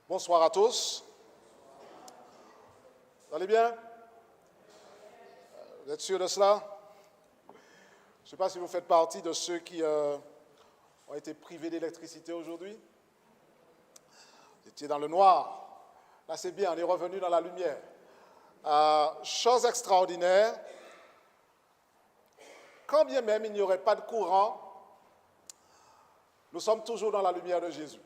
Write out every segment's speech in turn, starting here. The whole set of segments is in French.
Bonsoir à tous. Vous allez bien? Vous êtes sûr de cela? Je ne sais pas si vous faites partie de ceux qui ont été privés d'électricité aujourd'hui. Vous étiez dans le noir. Là, c'est bien, on est revenu dans la lumière. Chose extraordinaire, quand bien même il n'y aurait pas de courant, nous sommes toujours dans la lumière de Jésus.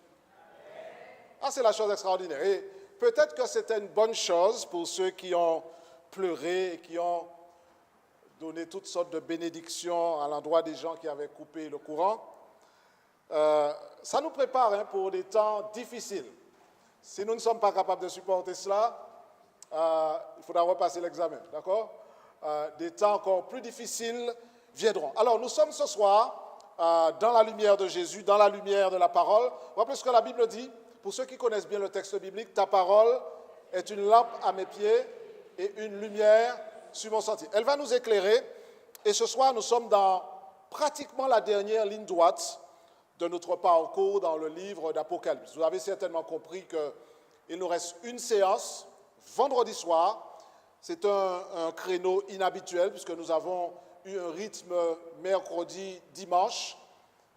Ah, c'est la chose extraordinaire. Et peut-être que c'était une bonne chose pour ceux qui ont pleuré et qui ont donné toutes sortes de bénédictions à l'endroit des gens qui avaient coupé le courant. Ça nous prépare pour des temps difficiles. Si nous ne sommes pas capables de supporter cela, il faudra repasser l'examen, d'accord? Des temps encore plus difficiles viendront. Alors, nous sommes ce soir dans la lumière de Jésus, dans la lumière de la parole. Rappelez ce que la Bible dit. Pour ceux qui connaissent bien le texte biblique, ta parole est une lampe à mes pieds et une lumière sur mon sentier. Elle va nous éclairer. Et ce soir, nous sommes dans pratiquement la dernière ligne droite de notre parcours dans le livre d'Apocalypse. Vous avez certainement compris qu'il nous reste une séance vendredi soir. C'est un créneau inhabituel puisque nous avons eu un rythme mercredi, dimanche.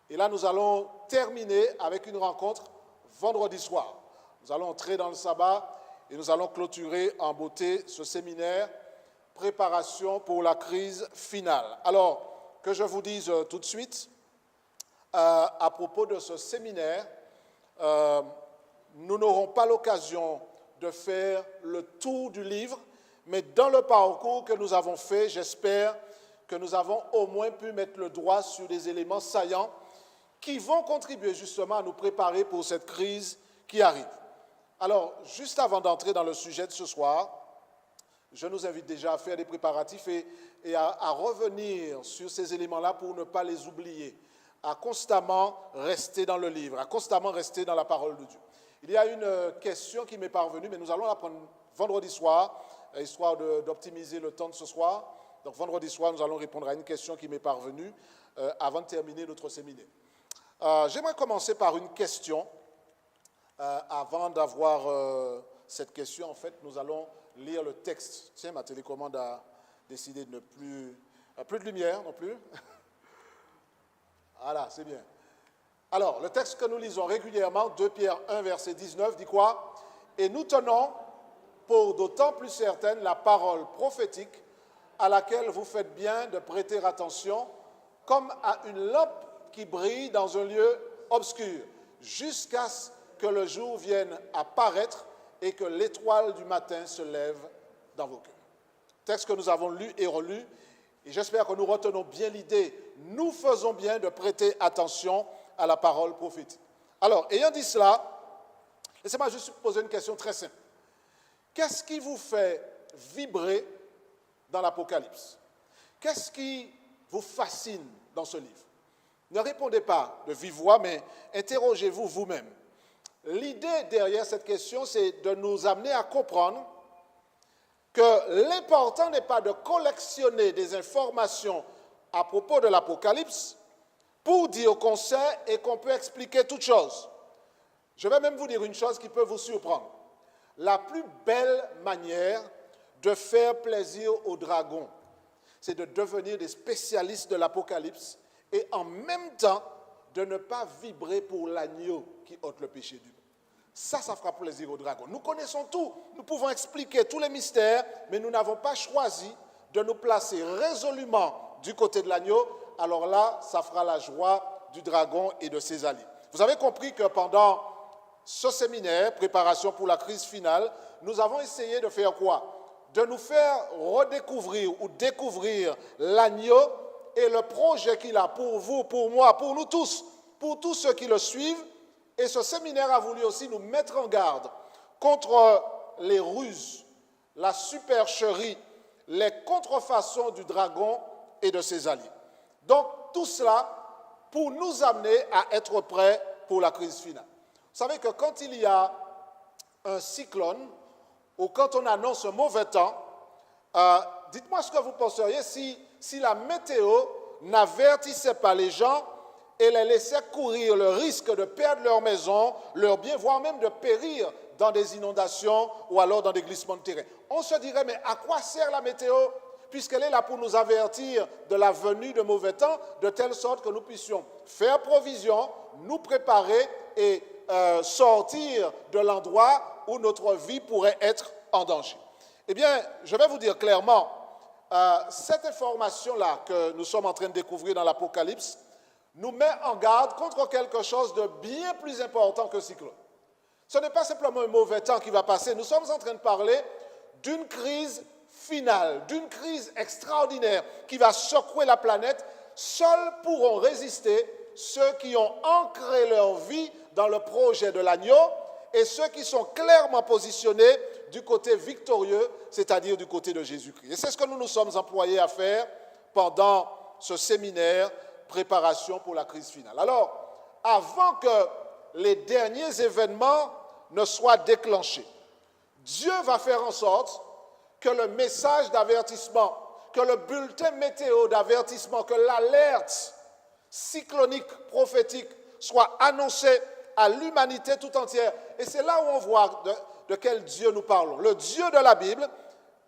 Et là, nous allons terminer avec une rencontre vendredi soir. Nous allons entrer dans le sabbat et nous allons clôturer en beauté ce séminaire préparation pour la crise finale. Alors, que je vous dise tout de suite, à propos de ce séminaire, nous n'aurons pas l'occasion de faire le tour du livre, mais dans le parcours que nous avons fait, j'espère que nous avons au moins pu mettre le doigt sur des éléments saillants qui vont contribuer justement à nous préparer pour cette crise qui arrive. Alors, juste avant d'entrer dans le sujet de ce soir, je nous invite déjà à faire des préparatifs et à revenir sur ces éléments-là pour ne pas les oublier, à constamment rester dans le livre, à constamment rester dans la parole de Dieu. Il y a une question qui m'est parvenue, mais nous allons la prendre vendredi soir, histoire d'optimiser le temps de ce soir. Donc vendredi soir, nous allons répondre à une question qui m'est parvenue avant de terminer notre séminaire. J'aimerais commencer par une question. Avant d'avoir cette question, en fait, nous allons lire le texte. Tiens, ma télécommande a décidé de ne plus... plus de lumière non plus. Voilà, c'est bien. Alors, le texte que nous lisons régulièrement, 2 Pierre 1, verset 19, dit quoi? Et nous tenons pour d'autant plus certaine la parole prophétique à laquelle vous faites bien de prêter attention, comme à une lampe qui brille dans un lieu obscur, jusqu'à ce que le jour vienne à paraître et que l'étoile du matin se lève dans vos cœurs. Texte que nous avons lu et relu, et j'espère que nous retenons bien l'idée. Nous faisons bien de prêter attention à la parole prophétique. Alors, ayant dit cela, laissez-moi juste poser une question très simple. Qu'est-ce qui vous fait vibrer dans l'Apocalypse? Qu'est-ce qui vous fascine dans ce livre? Ne répondez pas de vive voix, mais interrogez-vous vous-même. L'idée derrière cette question, c'est de nous amener à comprendre que l'important n'est pas de collectionner des informations à propos de l'Apocalypse pour dire qu'on sait et qu'on peut expliquer toutes choses. Je vais même vous dire une chose qui peut vous surprendre. La plus belle manière de faire plaisir aux dragons, c'est de devenir des spécialistes de l'Apocalypse et en même temps de ne pas vibrer pour l'agneau qui ôte le péché du monde. Ça fera plaisir aux dragons. Nous connaissons tout, nous pouvons expliquer tous les mystères, mais nous n'avons pas choisi de nous placer résolument du côté de l'agneau. Alors là, ça fera la joie du dragon et de ses alliés. Vous avez compris que pendant ce séminaire, préparation pour la crise finale, nous avons essayé de faire quoi? De nous faire redécouvrir ou découvrir l'agneau et le projet qu'il a pour vous, pour moi, pour nous tous, pour tous ceux qui le suivent. Et ce séminaire a voulu aussi nous mettre en garde contre les ruses, la supercherie, les contrefaçons du dragon et de ses alliés. Donc, tout cela pour nous amener à être prêts pour la crise finale. Vous savez que quand il y a un cyclone ou quand on annonce un mauvais temps, dites-moi ce que vous penseriez si la météo n'avertissait pas les gens et les laissait courir le risque de perdre leur maison, leurs biens, voire même de périr dans des inondations ou alors dans des glissements de terrain. On se dirait, mais à quoi sert la météo puisqu'elle est là pour nous avertir de la venue de mauvais temps, de telle sorte que nous puissions faire provision, nous préparer et sortir de l'endroit où notre vie pourrait être en danger. Eh bien, je vais vous dire clairement, cette information-là que nous sommes en train de découvrir dans l'Apocalypse nous met en garde contre quelque chose de bien plus important que cyclone. Ce n'est pas simplement un mauvais temps qui va passer, nous sommes en train de parler d'une crise finale, d'une crise extraordinaire qui va secouer la planète. Seuls pourront résister ceux qui ont ancré leur vie dans le projet de l'agneau et ceux qui sont clairement positionnés du côté victorieux, c'est-à-dire du côté de Jésus-Christ. Et c'est ce que nous nous sommes employés à faire pendant ce séminaire préparation pour la crise finale. Alors, avant que les derniers événements ne soient déclenchés, Dieu va faire en sorte que le message d'avertissement, que le bulletin météo d'avertissement, que l'alerte cyclonique, prophétique soit annoncée à l'humanité tout entière. Et c'est là où on voit de quel Dieu nous parlons. Le Dieu de la Bible,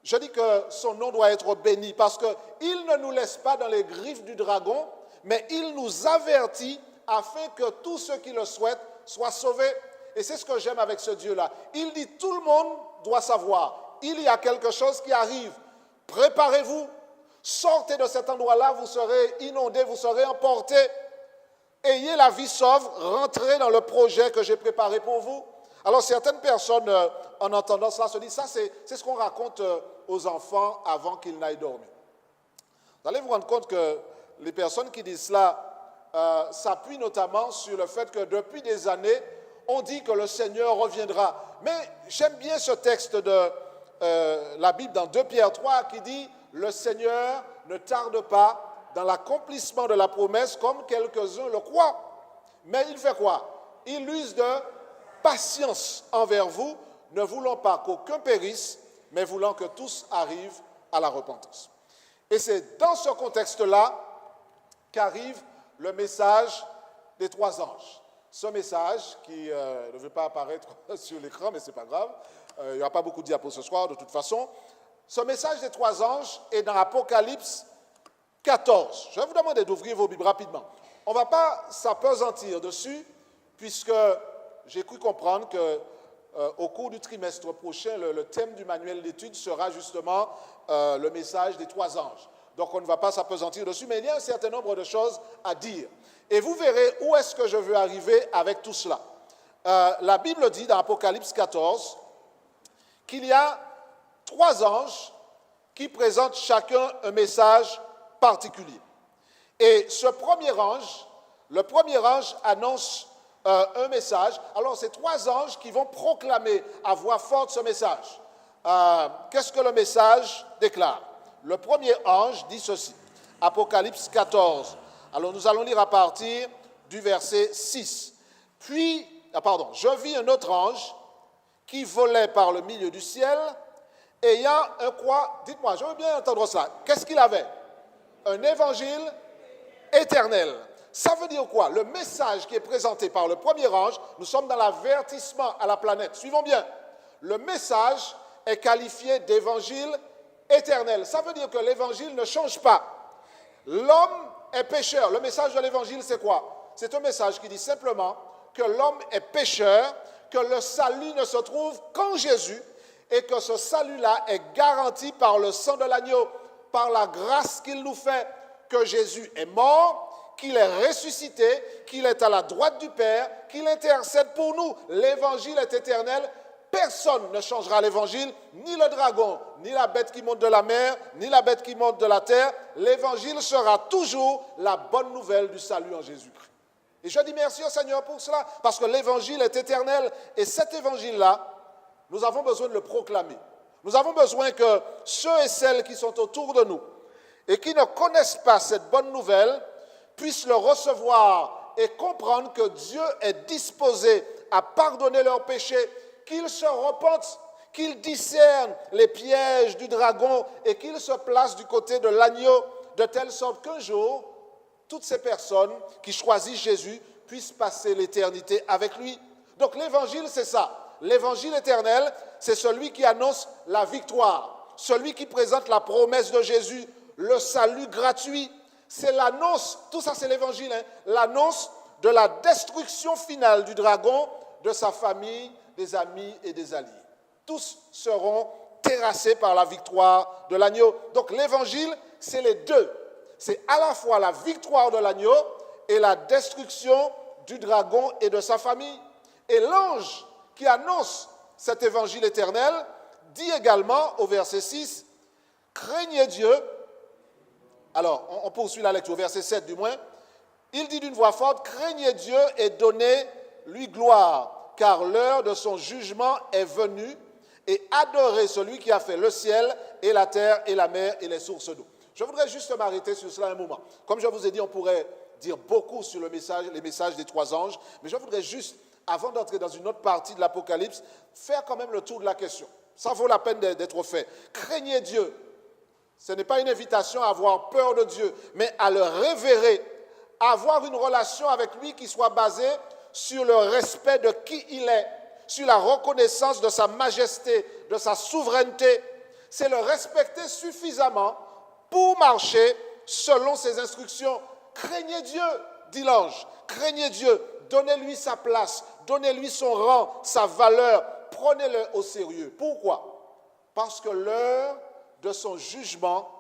je dis que son nom doit être béni parce qu'il ne nous laisse pas dans les griffes du dragon, mais il nous avertit afin que tous ceux qui le souhaitent soient sauvés. Et c'est ce que j'aime avec ce Dieu-là. Il dit, tout le monde doit savoir, il y a quelque chose qui arrive. Préparez-vous, sortez de cet endroit-là, vous serez inondés, vous serez emportés. Ayez la vie sauve, rentrez dans le projet que j'ai préparé pour vous. Alors certaines personnes, en entendant cela, se disent, ça c'est ce qu'on raconte aux enfants avant qu'ils n'aillent dormir. Vous allez vous rendre compte que les personnes qui disent cela s'appuient notamment sur le fait que depuis des années, on dit que le Seigneur reviendra. Mais j'aime bien ce texte de la Bible dans 2 Pierre 3 qui dit « Le Seigneur ne tarde pas dans l'accomplissement de la promesse comme quelques-uns le croient. » Mais il fait quoi? Il use de patience envers vous, ne voulant pas qu'aucun périsse, mais voulant que tous arrivent à la repentance. Et c'est dans ce contexte-là qu'arrive le message des 3 anges. Ce message qui ne veut pas apparaître sur l'écran, mais ce n'est pas grave, il n'y aura pas beaucoup de diapos ce soir de toute façon. Ce message des 3 anges est dans Apocalypse 14. Je vais vous demander d'ouvrir vos Bibles rapidement. On ne va pas s'appesantir dessus, puisque j'ai cru comprendre qu'au cours du trimestre prochain, le thème du manuel d'études sera justement le message des 3 anges. Donc on ne va pas s'appesantir dessus, mais il y a un certain nombre de choses à dire. Et vous verrez où est-ce que je veux arriver avec tout cela. La Bible dit dans Apocalypse 14 qu'il y a 3 anges qui présentent chacun un message particulier. Et ce premier ange, le premier ange annonce un message. Alors, c'est 3 anges qui vont proclamer à voix forte ce message. Qu'est-ce que le message déclare? Le premier ange dit ceci, Apocalypse 14. Alors, nous allons lire à partir du verset 6. Puis, je vis un autre ange qui volait par le milieu du ciel, ayant un quoi? Dites-moi, je veux bien entendre ça. Qu'est-ce qu'il avait? Un évangile éternel. Ça veut dire quoi? Le message qui est présenté par le premier ange, nous sommes dans l'avertissement à la planète. Suivons bien. Le message est qualifié d'évangile éternel. Ça veut dire que l'évangile ne change pas. L'homme est pécheur. Le message de l'évangile, c'est quoi? C'est un message qui dit simplement que l'homme est pécheur, que le salut ne se trouve qu'en Jésus et que ce salut-là est garanti par le sang de l'agneau, par la grâce qu'il nous fait, que Jésus est mort, qu'il est ressuscité, qu'il est à la droite du Père, qu'il intercède pour nous. L'évangile est éternel. Personne ne changera l'évangile, ni le dragon, ni la bête qui monte de la mer, ni la bête qui monte de la terre. L'évangile sera toujours la bonne nouvelle du salut en Jésus-Christ. Et je dis merci au Seigneur pour cela, parce que l'évangile est éternel. Et cet évangile-là, nous avons besoin de le proclamer. Nous avons besoin que ceux et celles qui sont autour de nous et qui ne connaissent pas cette bonne nouvelle puissent le recevoir et comprendre que Dieu est disposé à pardonner leurs péchés, qu'ils se repentent, qu'ils discernent les pièges du dragon et qu'ils se placent du côté de l'agneau, de telle sorte qu'un jour, toutes ces personnes qui choisissent Jésus puissent passer l'éternité avec lui. Donc l'évangile, c'est ça. l'évangile éternel, c'est celui qui annonce la victoire, celui qui présente la promesse de Jésus, le salut gratuit. C'est l'annonce, tout ça c'est l'évangile, l'annonce de la destruction finale du dragon, de sa famille, des amis et des alliés. Tous seront terrassés par la victoire de l'agneau. Donc l'évangile, c'est les deux. C'est à la fois la victoire de l'agneau et la destruction du dragon et de sa famille. Et l'ange qui annonce cet évangile éternel dit également au verset 6, « Craignez Dieu ». Alors, on poursuit la lecture, au verset 7 du moins. Il dit d'une voix forte, « Craignez Dieu et donnez-lui gloire, car l'heure de son jugement est venue, et adorez celui qui a fait le ciel et la terre et la mer et les sources d'eau. » Je voudrais juste m'arrêter sur cela un moment. Comme je vous ai dit, on pourrait dire beaucoup sur les messages des trois anges, mais je voudrais juste, avant d'entrer dans une autre partie de l'Apocalypse, faire quand même le tour de la question. Ça vaut la peine d'être fait. Craignez Dieu. Ce n'est pas une invitation à avoir peur de Dieu, mais à le révérer, à avoir une relation avec lui qui soit basée sur le respect de qui il est, sur la reconnaissance de sa majesté, de sa souveraineté. C'est le respecter suffisamment pour marcher selon ses instructions. Craignez Dieu, dit l'ange, craignez Dieu, donnez-lui sa place, donnez-lui son rang, sa valeur, prenez-le au sérieux. Pourquoi? Parce que l'heure de son jugement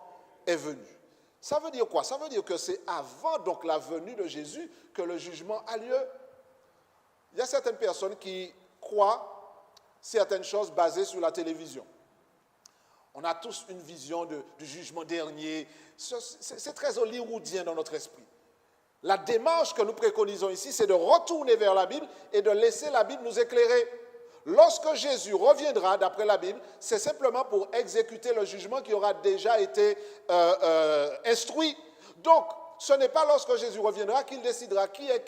est venue. Ça veut dire quoi? Ça veut dire que c'est avant donc la venue de Jésus que le jugement a lieu. Il y a certaines personnes qui croient certaines choses basées sur la télévision. On a tous une vision du jugement dernier. C'est très hollywoodien dans notre esprit. La démarche que nous préconisons ici, c'est de retourner vers la Bible et de laisser la Bible nous éclairer. Lorsque Jésus reviendra, d'après la Bible, c'est simplement pour exécuter le jugement qui aura déjà été instruit. Donc, ce n'est pas lorsque Jésus reviendra qu'il décidera qui est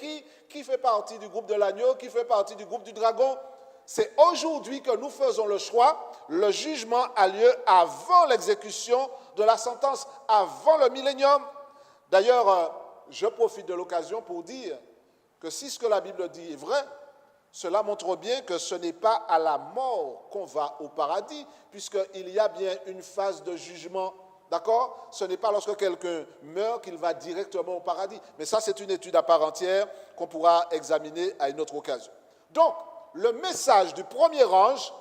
qui fait partie du groupe de l'agneau, qui fait partie du groupe du dragon. C'est aujourd'hui que nous faisons le choix. Le jugement a lieu avant l'exécution de la sentence, avant le millénium. D'ailleurs, je profite de l'occasion pour dire que si ce que la Bible dit est vrai, cela montre bien que ce n'est pas à la mort qu'on va au paradis, puisqu'il y a bien une phase de jugement. D'accord? Ce n'est pas lorsque quelqu'un meurt qu'il va directement au paradis. Mais ça, c'est une étude à part entière qu'on pourra examiner à une autre occasion. Donc, le message du premier ange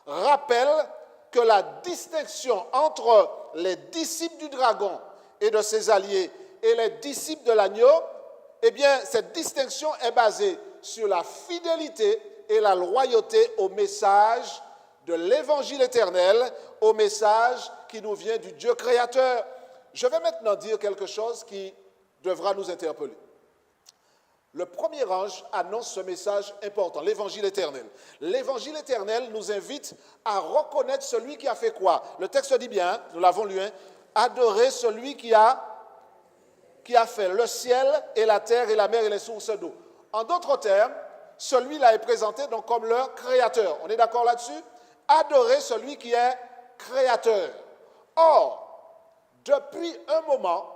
rappelle que la distinction entre les disciples du dragon et de ses alliés et les disciples de l'agneau, eh bien, cette distinction est basée sur la fidélité et la loyauté au message de l'évangile éternel, au message qui nous vient du Dieu créateur. Je vais maintenant dire quelque chose qui devra nous interpeller. Le premier ange annonce ce message important, l'évangile éternel. L'évangile éternel nous invite à reconnaître celui qui a fait quoi? Le texte dit bien, nous l'avons lu, adorer celui qui a fait le ciel et la terre et la mer et les sources d'eau. En d'autres termes, celui-là est présenté donc comme leur créateur. On est d'accord là-dessus? Adorer celui qui est créateur. Or, depuis un moment,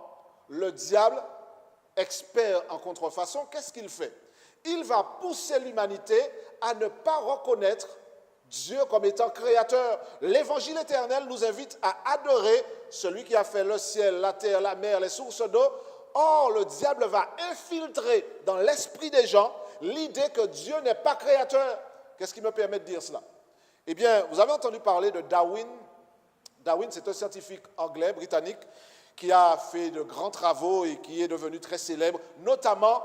le diable, expert en contrefaçon, qu'est-ce qu'il fait? Il va pousser l'humanité à ne pas reconnaître Dieu comme étant créateur. L'évangile éternel nous invite à adorer celui qui a fait le ciel, la terre, la mer, les sources d'eau. Or, le diable va infiltrer dans l'esprit des gens l'idée que Dieu n'est pas créateur. Qu'est-ce qui me permet de dire cela? Eh bien, vous avez entendu parler de Darwin. Darwin, c'est un scientifique anglais, britannique, qui a fait de grands travaux et qui est devenu très célèbre, notamment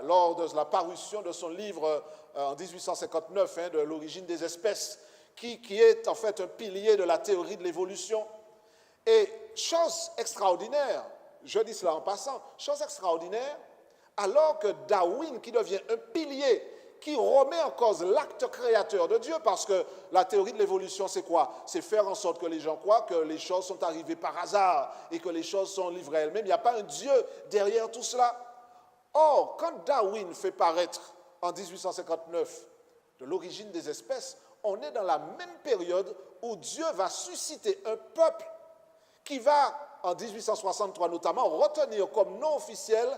lors de la parution de son livre en 1859, de l'origine des espèces, qui est en fait un pilier de la théorie de l'évolution. Et chose extraordinaire, je dis cela en passant, chose extraordinaire, alors que Darwin, qui devient un pilier, qui remet en cause l'acte créateur de Dieu, parce que la théorie de l'évolution, c'est quoi? C'est faire en sorte que les gens croient que les choses sont arrivées par hasard et que les choses sont livrées elles-mêmes. Il n'y a pas un Dieu derrière tout cela. Or, quand Darwin fait paraître en 1859 de l'origine des espèces, on est dans la même période où Dieu va susciter un peuple qui va, en 1863 notamment, retenir comme nom officiel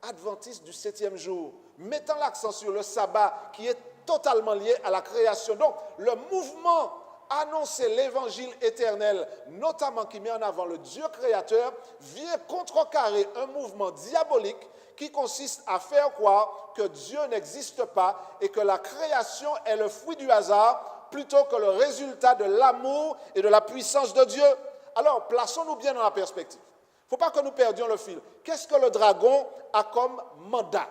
adventiste du 7e jour, mettant l'accent sur le sabbat qui est totalement lié à la création. Donc, le mouvement annoncer l'évangile éternel, notamment qui met en avant le Dieu créateur, vient contrecarrer un mouvement diabolique qui consiste à faire croire que Dieu n'existe pas et que la création est le fruit du hasard plutôt que le résultat de l'amour et de la puissance de Dieu. Alors, plaçons-nous bien dans la perspective. Il ne faut pas que nous perdions le fil. Qu'est-ce que le dragon a comme mandat?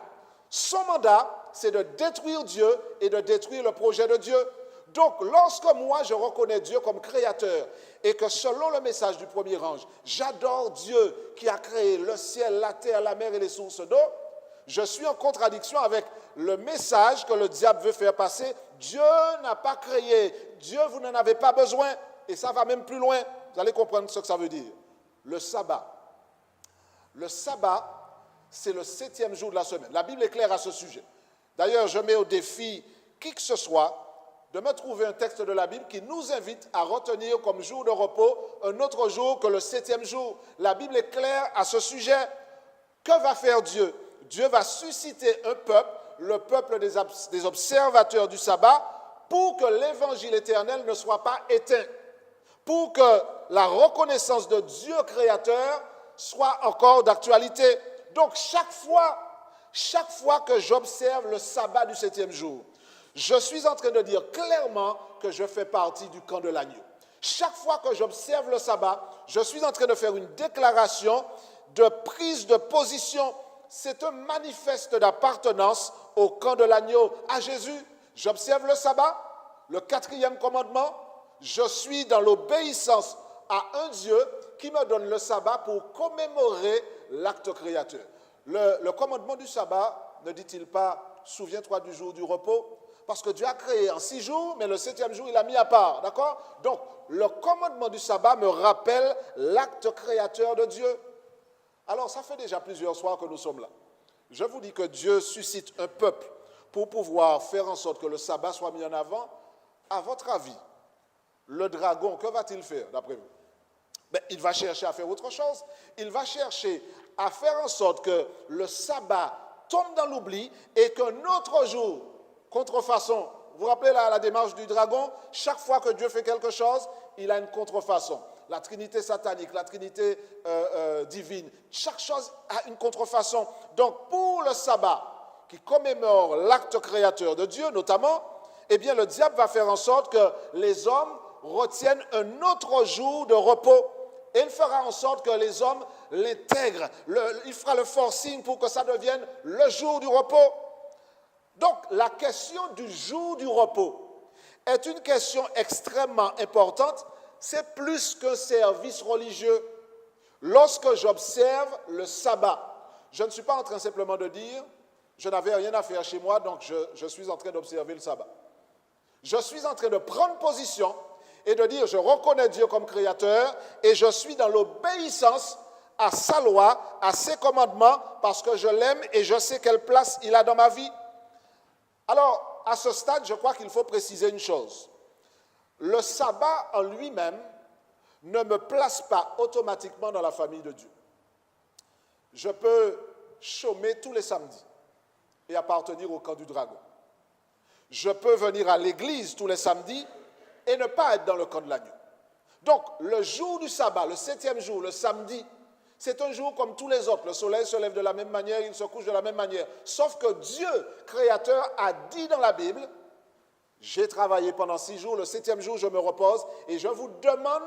Son mandat, c'est de détruire Dieu et de détruire le projet de Dieu. Donc, lorsque moi, je reconnais Dieu comme créateur et que selon le message du premier ange, j'adore Dieu qui a créé le ciel, la terre, la mer et les sources d'eau, je suis en contradiction avec le message que le diable veut faire passer. Dieu n'a pas créé, Dieu, vous n'en avez pas besoin. Et ça va même plus loin. Vous allez comprendre ce que ça veut dire. Le sabbat. Le sabbat, c'est le 7e jour de la semaine. La Bible est claire à ce sujet. D'ailleurs, je mets au défi qui que ce soit de me trouver un texte de la Bible qui nous invite à retenir comme jour de repos un autre jour que le 7e jour. La Bible est claire à ce sujet. Que va faire Dieu? Dieu va susciter un peuple, le peuple des observateurs du sabbat, pour que l'évangile éternel ne soit pas éteint, pour que la reconnaissance de Dieu créateur soit encore d'actualité. Donc chaque fois que j'observe le sabbat du 7e jour, je suis en train de dire clairement que je fais partie du camp de l'agneau. Chaque fois que j'observe le sabbat, je suis en train de faire une déclaration de prise de position. C'est un manifeste d'appartenance au camp de l'agneau, à Jésus. J'observe le sabbat, le 4e commandement. Je suis dans l'obéissance à un Dieu qui me donne le sabbat pour commémorer l'acte créateur. Le commandement du sabbat ne dit-il pas « Souviens-toi du jour du repos » ? Parce que Dieu a créé en 6 jours, mais le 7e jour, il a mis à part. D'accord? Donc, le commandement du sabbat me rappelle l'acte créateur de Dieu. Alors, ça fait déjà plusieurs soirs que nous sommes là. Je vous dis que Dieu suscite un peuple pour pouvoir faire en sorte que le sabbat soit mis en avant. À votre avis, le dragon, que va-t-il faire, d'après vous? Ben, il va chercher à faire autre chose. Il va chercher à faire en sorte que le sabbat tombe dans l'oubli et qu'un autre jour, contrefaçon, vous vous rappelez la démarche du dragon? Chaque fois que Dieu fait quelque chose, il a une contrefaçon. La trinité satanique, la trinité divine, chaque chose a une contrefaçon. Donc pour le sabbat, qui commémore l'acte créateur de Dieu notamment, eh bien le diable va faire en sorte que les hommes retiennent un autre jour de repos. Et il fera en sorte que les hommes l'intègrent. Il fera le forcing pour que ça devienne le jour du repos. Donc, la question du jour du repos est une question extrêmement importante. C'est plus qu'un service religieux. Lorsque j'observe le sabbat, je ne suis pas en train simplement de dire « je n'avais rien à faire chez moi, donc je suis en train d'observer le sabbat ». Je suis en train de prendre position et de dire « je reconnais Dieu comme créateur et je suis dans l'obéissance à sa loi, à ses commandements, parce que je l'aime et je sais quelle place il a dans ma vie ». Alors, à ce stade, je crois qu'il faut préciser une chose. Le sabbat en lui-même ne me place pas automatiquement dans la famille de Dieu. Je peux chômer tous les samedis et appartenir au camp du dragon. Je peux venir à l'église tous les samedis et ne pas être dans le camp de l'agneau. Donc, le jour du sabbat, le 7e jour, le samedi, c'est un jour comme tous les autres. Le soleil se lève de la même manière, il se couche de la même manière. Sauf que Dieu, créateur, a dit dans la Bible, j'ai travaillé pendant 6 jours, le 7e jour, je me repose et je vous demande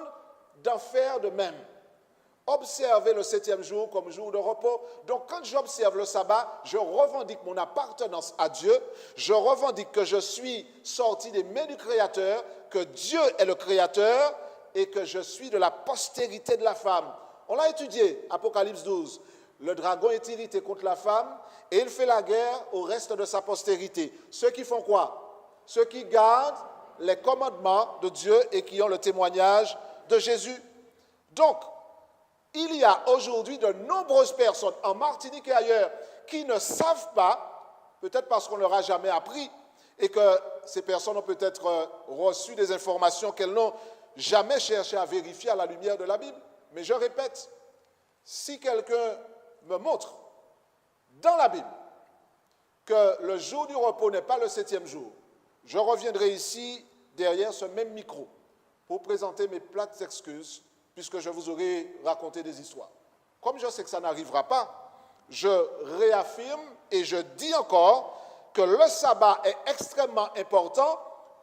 d'en faire de même. Observez le 7e jour comme jour de repos. Donc, quand j'observe le sabbat, je revendique mon appartenance à Dieu. Je revendique que je suis sorti des mains du Créateur, que Dieu est le Créateur et que je suis de la postérité de la femme. On l'a étudié, Apocalypse 12. Le dragon est irrité contre la femme et il fait la guerre au reste de sa postérité. Ceux qui font quoi? Ceux qui gardent les commandements de Dieu et qui ont le témoignage de Jésus. Donc, il y a aujourd'hui de nombreuses personnes en Martinique et ailleurs qui ne savent pas, peut-être parce qu'on ne leur a jamais appris, et que ces personnes ont peut-être reçu des informations qu'elles n'ont jamais cherché à vérifier à la lumière de la Bible. Mais je répète, si quelqu'un me montre dans la Bible que le jour du repos n'est pas le 7e jour, je reviendrai ici derrière ce même micro pour présenter mes plates excuses puisque je vous aurai raconté des histoires. Comme je sais que ça n'arrivera pas, je réaffirme et je dis encore que le sabbat est extrêmement important,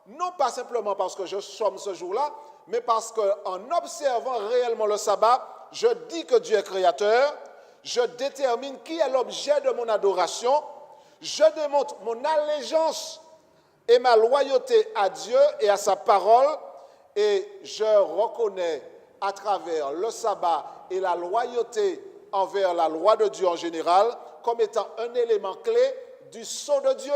non pas simplement parce que je somme ce jour-là, mais parce qu'en observant réellement le sabbat, je dis que Dieu est créateur, je détermine qui est l'objet de mon adoration, je démontre mon allégeance et ma loyauté à Dieu et à sa parole, et je reconnais à travers le sabbat et la loyauté envers la loi de Dieu en général comme étant un élément clé du sceau de Dieu.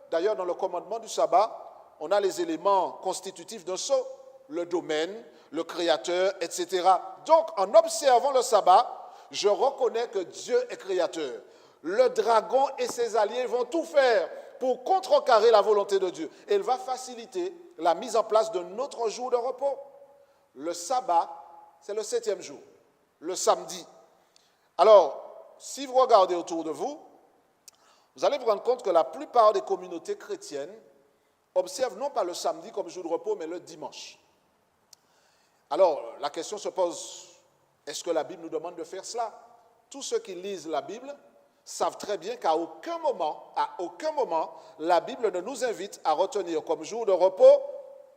D'ailleurs, dans le commandement du sabbat, on a les éléments constitutifs d'un sceau, le domaine, le créateur, etc. Donc, en observant le sabbat, je reconnais que Dieu est créateur. Le dragon et ses alliés vont tout faire pour contrecarrer la volonté de Dieu. Et il va faciliter la mise en place d'un autre jour de repos. Le sabbat, c'est le 7e jour, le samedi. Alors, si vous regardez autour de vous, vous allez vous rendre compte que la plupart des communautés chrétiennes observent non pas le samedi comme jour de repos, mais le dimanche. Alors, la question se pose, est-ce que la Bible nous demande de faire cela? Tous ceux qui lisent la Bible savent très bien qu'à aucun moment, la Bible ne nous invite à retenir comme jour de repos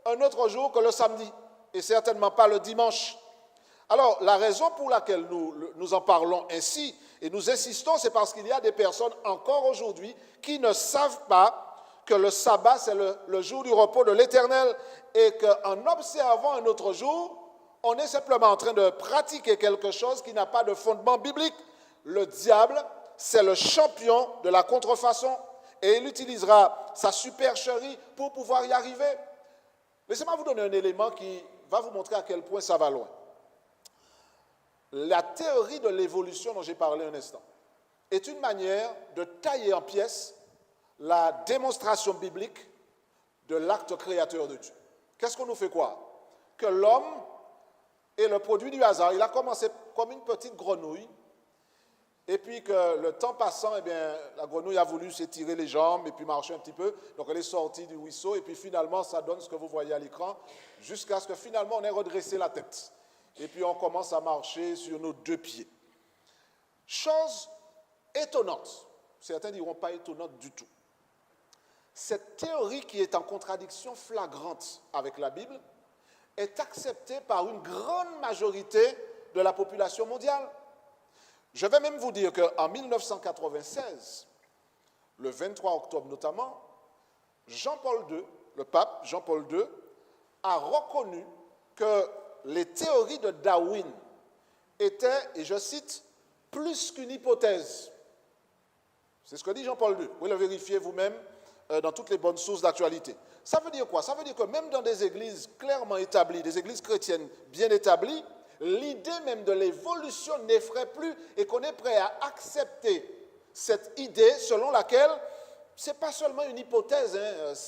un autre jour que le samedi, et certainement pas le dimanche. Alors, la raison pour laquelle nous en parlons ainsi, et nous insistons, c'est parce qu'il y a des personnes encore aujourd'hui qui ne savent pas que le sabbat, c'est le jour du repos de l'Éternel, et qu'en observant un autre jour, on est simplement en train de pratiquer quelque chose qui n'a pas de fondement biblique. Le diable, c'est le champion de la contrefaçon, et il utilisera sa supercherie pour pouvoir y arriver. Laissez-moi vous donner un élément qui va vous montrer à quel point ça va loin. La théorie de l'évolution dont j'ai parlé un instant est une manière de tailler en pièces la démonstration biblique de l'acte créateur de Dieu. Qu'est-ce qu'on nous fait croire? Que l'homme est le produit du hasard. Il a commencé comme une petite grenouille, et puis que le temps passant, eh bien, la grenouille a voulu s'étirer les jambes et puis marcher un petit peu. Donc elle est sortie du ruisseau, et puis finalement, ça donne ce que vous voyez à l'écran, jusqu'à ce que finalement on ait redressé la tête. Et puis on commence à marcher sur nos deux pieds. Chose étonnante, certains diront pas étonnante du tout. Cette théorie qui est en contradiction flagrante avec la Bible est acceptée par une grande majorité de la population mondiale. Je vais même vous dire qu'en 1996, le 23 octobre notamment, Jean-Paul II, le pape Jean-Paul II, a reconnu que les théories de Darwin étaient, et je cite, plus qu'une hypothèse. C'est ce que dit Jean-Paul II. Vous pouvez le vérifier vous-même dans toutes les bonnes sources d'actualité. Ça veut dire quoi? Ça veut dire que même dans des églises clairement établies, des églises chrétiennes bien établies, l'idée même de l'évolution n'effraie plus et qu'on est prêt à accepter cette idée selon laquelle ce n'est pas seulement une hypothèse,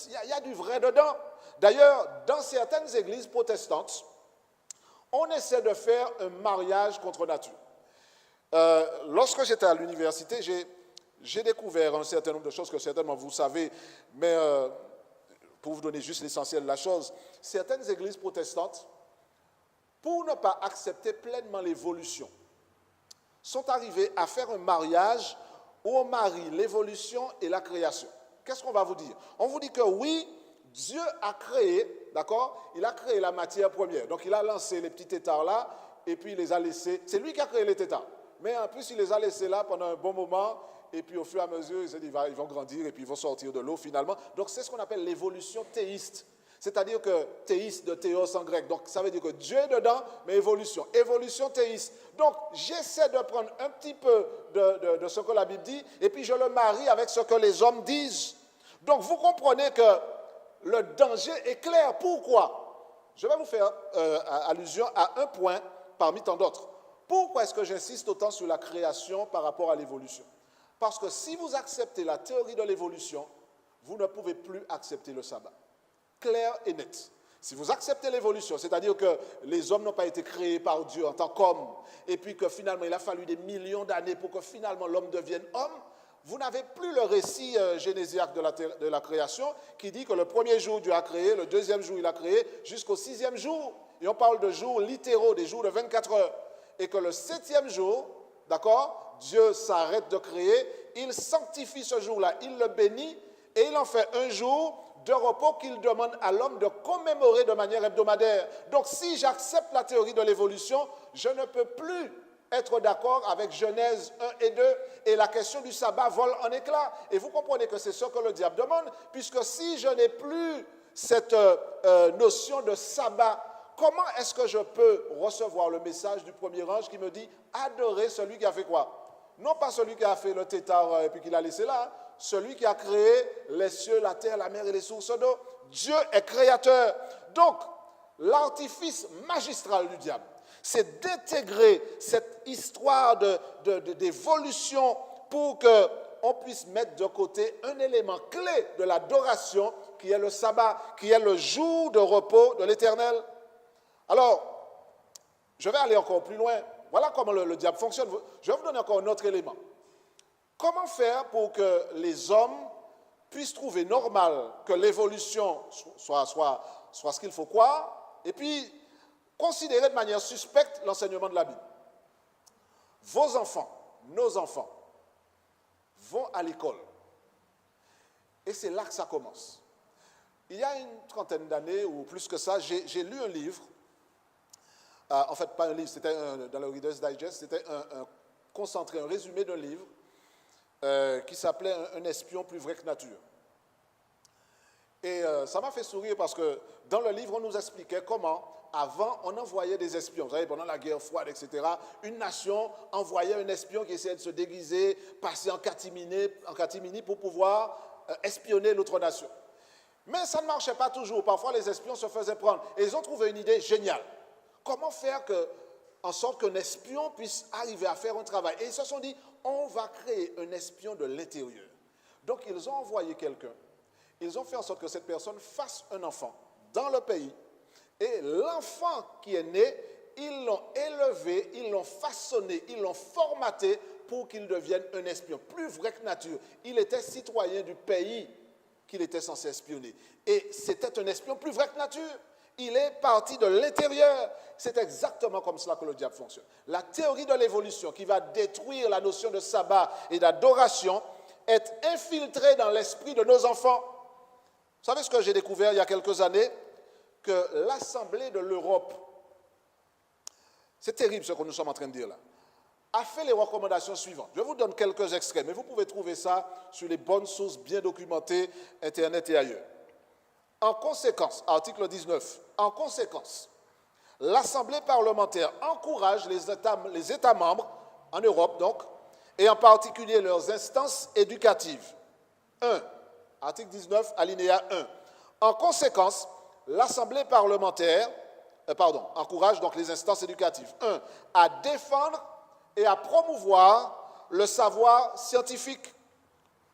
il y a du vrai dedans. D'ailleurs, dans certaines églises protestantes, on essaie de faire un mariage contre nature. Lorsque j'étais à l'université, j'ai découvert un certain nombre de choses que certainement vous savez, mais pour vous donner juste l'essentiel de la chose, certaines églises protestantes, pour ne pas accepter pleinement l'évolution, sont arrivées à faire un mariage où on marie l'évolution et la création. Qu'est-ce qu'on va vous dire? On vous dit que oui, Dieu a créé, d'accord? Il a créé la matière première. Donc il a lancé les petits têtards là, et puis il les a laissés. C'est lui qui a créé les têtards. Mais en plus, il les a laissés là pendant un bon moment, et puis au fur et à mesure, il s'est dit, ils vont grandir, et puis ils vont sortir de l'eau finalement. Donc c'est ce qu'on appelle l'évolution théiste. C'est-à-dire que théiste de théos en grec. Donc ça veut dire que Dieu est dedans, mais évolution. Évolution théiste. Donc j'essaie de prendre un petit peu de ce que la Bible dit, et puis je le marie avec ce que les hommes disent. Donc vous comprenez que le danger est clair. Pourquoi? Je vais vous faire allusion à un point parmi tant d'autres. Pourquoi est-ce que j'insiste autant sur la création par rapport à l'évolution? Parce que si vous acceptez la théorie de l'évolution, vous ne pouvez plus accepter le sabbat. Clair et net. Si vous acceptez l'évolution, c'est-à-dire que les hommes n'ont pas été créés par Dieu en tant qu'hommes, et puis que finalement il a fallu des millions d'années pour que finalement l'homme devienne homme, vous n'avez plus le récit génésiaque de la création qui dit que le premier jour Dieu a créé, le deuxième jour il a créé, jusqu'au sixième jour. Et on parle de jours littéraux, des jours de 24 heures. Et que le septième jour, d'accord, Dieu s'arrête de créer, il sanctifie ce jour-là, il le bénit et il en fait un jour de repos qu'il demande à l'homme de commémorer de manière hebdomadaire. Donc si j'accepte la théorie de l'évolution, je ne peux plus être d'accord avec Genèse 1 et 2 et la question du sabbat vole en éclats. Et vous comprenez que c'est ce que le diable demande, puisque si je n'ai plus cette notion de sabbat, comment est-ce que je peux recevoir le message du premier ange qui me dit « Adorez celui qui a fait quoi ?» Non pas celui qui a fait le tétard et puis qui l'a laissé là, hein. Celui qui a créé les cieux, la terre, la mer et les sources d'eau. Dieu est créateur. Donc, l'artifice magistral du diable, c'est d'intégrer cette histoire d'évolution pour qu'on puisse mettre de côté un élément clé de l'adoration qui est le sabbat, qui est le jour de repos de l'Éternel. Alors, je vais aller encore plus loin. Voilà comment le diable fonctionne. Je vais vous donner encore un autre élément. Comment faire pour que les hommes puissent trouver normal que l'évolution soit ce qu'il faut croire, et puis considérer de manière suspecte l'enseignement de la Bible? Vos enfants, nos enfants, vont à l'école. Et c'est là que ça commence. Il y a une trentaine d'années, ou plus que ça, j'ai lu un livre. En fait, pas un livre, c'était dans le Reader's Digest, c'était un concentré, un résumé d'un livre qui s'appelait Un espion plus vrai que nature. Et ça m'a fait sourire parce que dans le livre, on nous expliquait comment, avant, on envoyait des espions. Vous savez, pendant la guerre froide, etc., une nation envoyait un espion qui essayait de se déguiser, passer en catimini pour pouvoir espionner l'autre nation. Mais ça ne marchait pas toujours. Parfois, les espions se faisaient prendre. Et ils ont trouvé une idée géniale. Comment faire en sorte qu'un espion puisse arriver à faire un travail? Et ils se sont dit, on va créer un espion de l'intérieur. Donc, ils ont envoyé quelqu'un. Ils ont fait en sorte que cette personne fasse un enfant dans le pays. Et l'enfant qui est né, ils l'ont élevé, ils l'ont façonné, ils l'ont formaté pour qu'il devienne un espion. Plus vrai que nature. Il était citoyen du pays qu'il était censé espionner. Et c'était un espion plus vrai que nature. Il est parti de l'intérieur. C'est exactement comme cela que le diable fonctionne. La théorie de l'évolution qui va détruire la notion de sabbat et d'adoration est infiltrée dans l'esprit de nos enfants. Vous savez ce que j'ai découvert il y a quelques années? Que l'Assemblée de l'Europe, c'est terrible ce que nous sommes en train de dire là, a fait les recommandations suivantes. Je vous donne quelques extraits, mais vous pouvez trouver ça sur les bonnes sources bien documentées, Internet et ailleurs. En conséquence, article 19, en conséquence, l'Assemblée parlementaire encourage les États membres, en Europe donc, et en particulier leurs instances éducatives. 1. Article 19, alinéa 1. En conséquence, l'Assemblée parlementaire, encourage donc les instances éducatives. 1. À défendre et à promouvoir le savoir scientifique.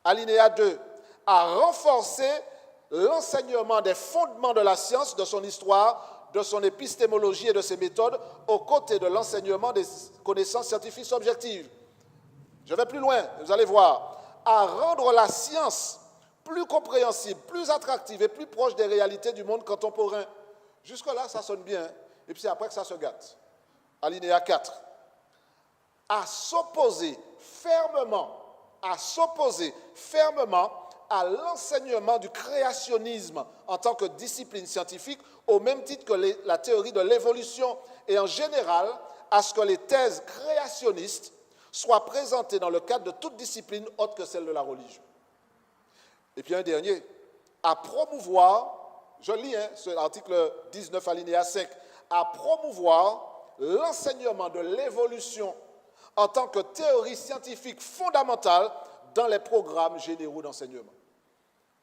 Alinéa 2. À renforcer l'enseignement des fondements de la science, de son histoire, de son épistémologie et de ses méthodes, aux côtés de l'enseignement des connaissances scientifiques objectives. Je vais plus loin, vous allez voir. À rendre la science plus compréhensible, plus attractive et plus proche des réalités du monde contemporain. Jusque-là, ça sonne bien, et puis c'est après que ça se gâte. Alinéa 4. À s'opposer fermement à l'enseignement du créationnisme en tant que discipline scientifique, au même titre que la théorie de l'évolution, et en général, à ce que les thèses créationnistes soient présentées dans le cadre de toute discipline autre que celle de la religion. Et puis un dernier, à promouvoir, je lis cet article 19 alinéa 5, à promouvoir l'enseignement de l'évolution en tant que théorie scientifique fondamentale dans les programmes généraux d'enseignement.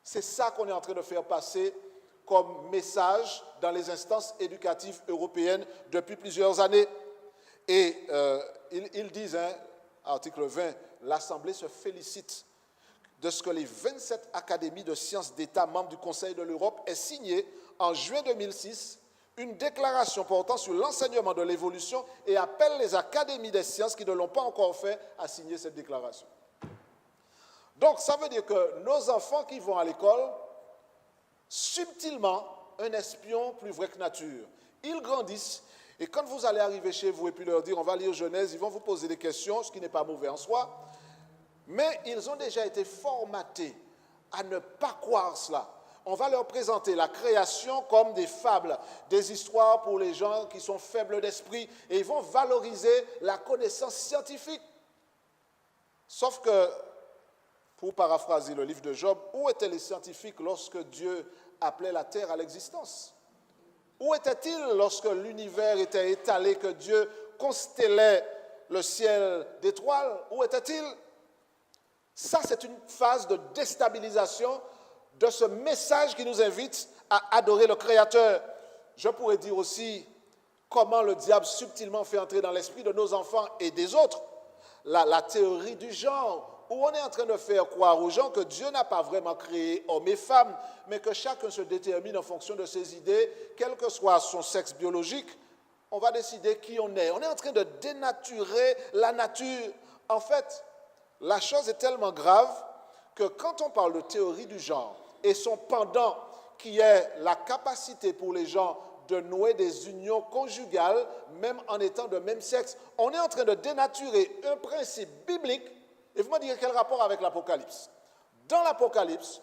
C'est ça qu'on est en train de faire passer comme message dans les instances éducatives européennes depuis plusieurs années. Et ils disent, article 20, l'Assemblée se félicite de ce que les 27 académies de sciences d'État membres du Conseil de l'Europe aient signé en juin 2006 une déclaration portant sur l'enseignement de l'évolution et appelle les académies des sciences qui ne l'ont pas encore fait à signer cette déclaration. Donc, ça veut dire que nos enfants qui vont à l'école, subtilement, un espion plus vrai que nature. Ils grandissent, et quand vous allez arriver chez vous et puis leur dire, on va lire Genèse, ils vont vous poser des questions, ce qui n'est pas mauvais en soi, mais ils ont déjà été formatés à ne pas croire cela. On va leur présenter la création comme des fables, des histoires pour les gens qui sont faibles d'esprit, et ils vont valoriser la connaissance scientifique. Sauf que, pour paraphraser le livre de Job, où étaient les scientifiques lorsque Dieu appelait la terre à l'existence? Où étaient-ils lorsque l'univers était étalé, que Dieu constellait le ciel d'étoiles? Où étaient-ils? Ça, c'est une phase de déstabilisation de ce message qui nous invite à adorer le Créateur. Je pourrais dire aussi comment le diable subtilement fait entrer dans l'esprit de nos enfants et des autres la théorie du genre, où on est en train de faire croire aux gens que Dieu n'a pas vraiment créé hommes et femmes, mais que chacun se détermine en fonction de ses idées, quel que soit son sexe biologique, on va décider qui on est. On est en train de dénaturer la nature. En fait, la chose est tellement grave que quand on parle de théorie du genre et son pendant, qui est la capacité pour les gens de nouer des unions conjugales, même en étant de même sexe, on est en train de dénaturer un principe biblique. Et vous me direz quel rapport avec l'Apocalypse? Dans l'Apocalypse,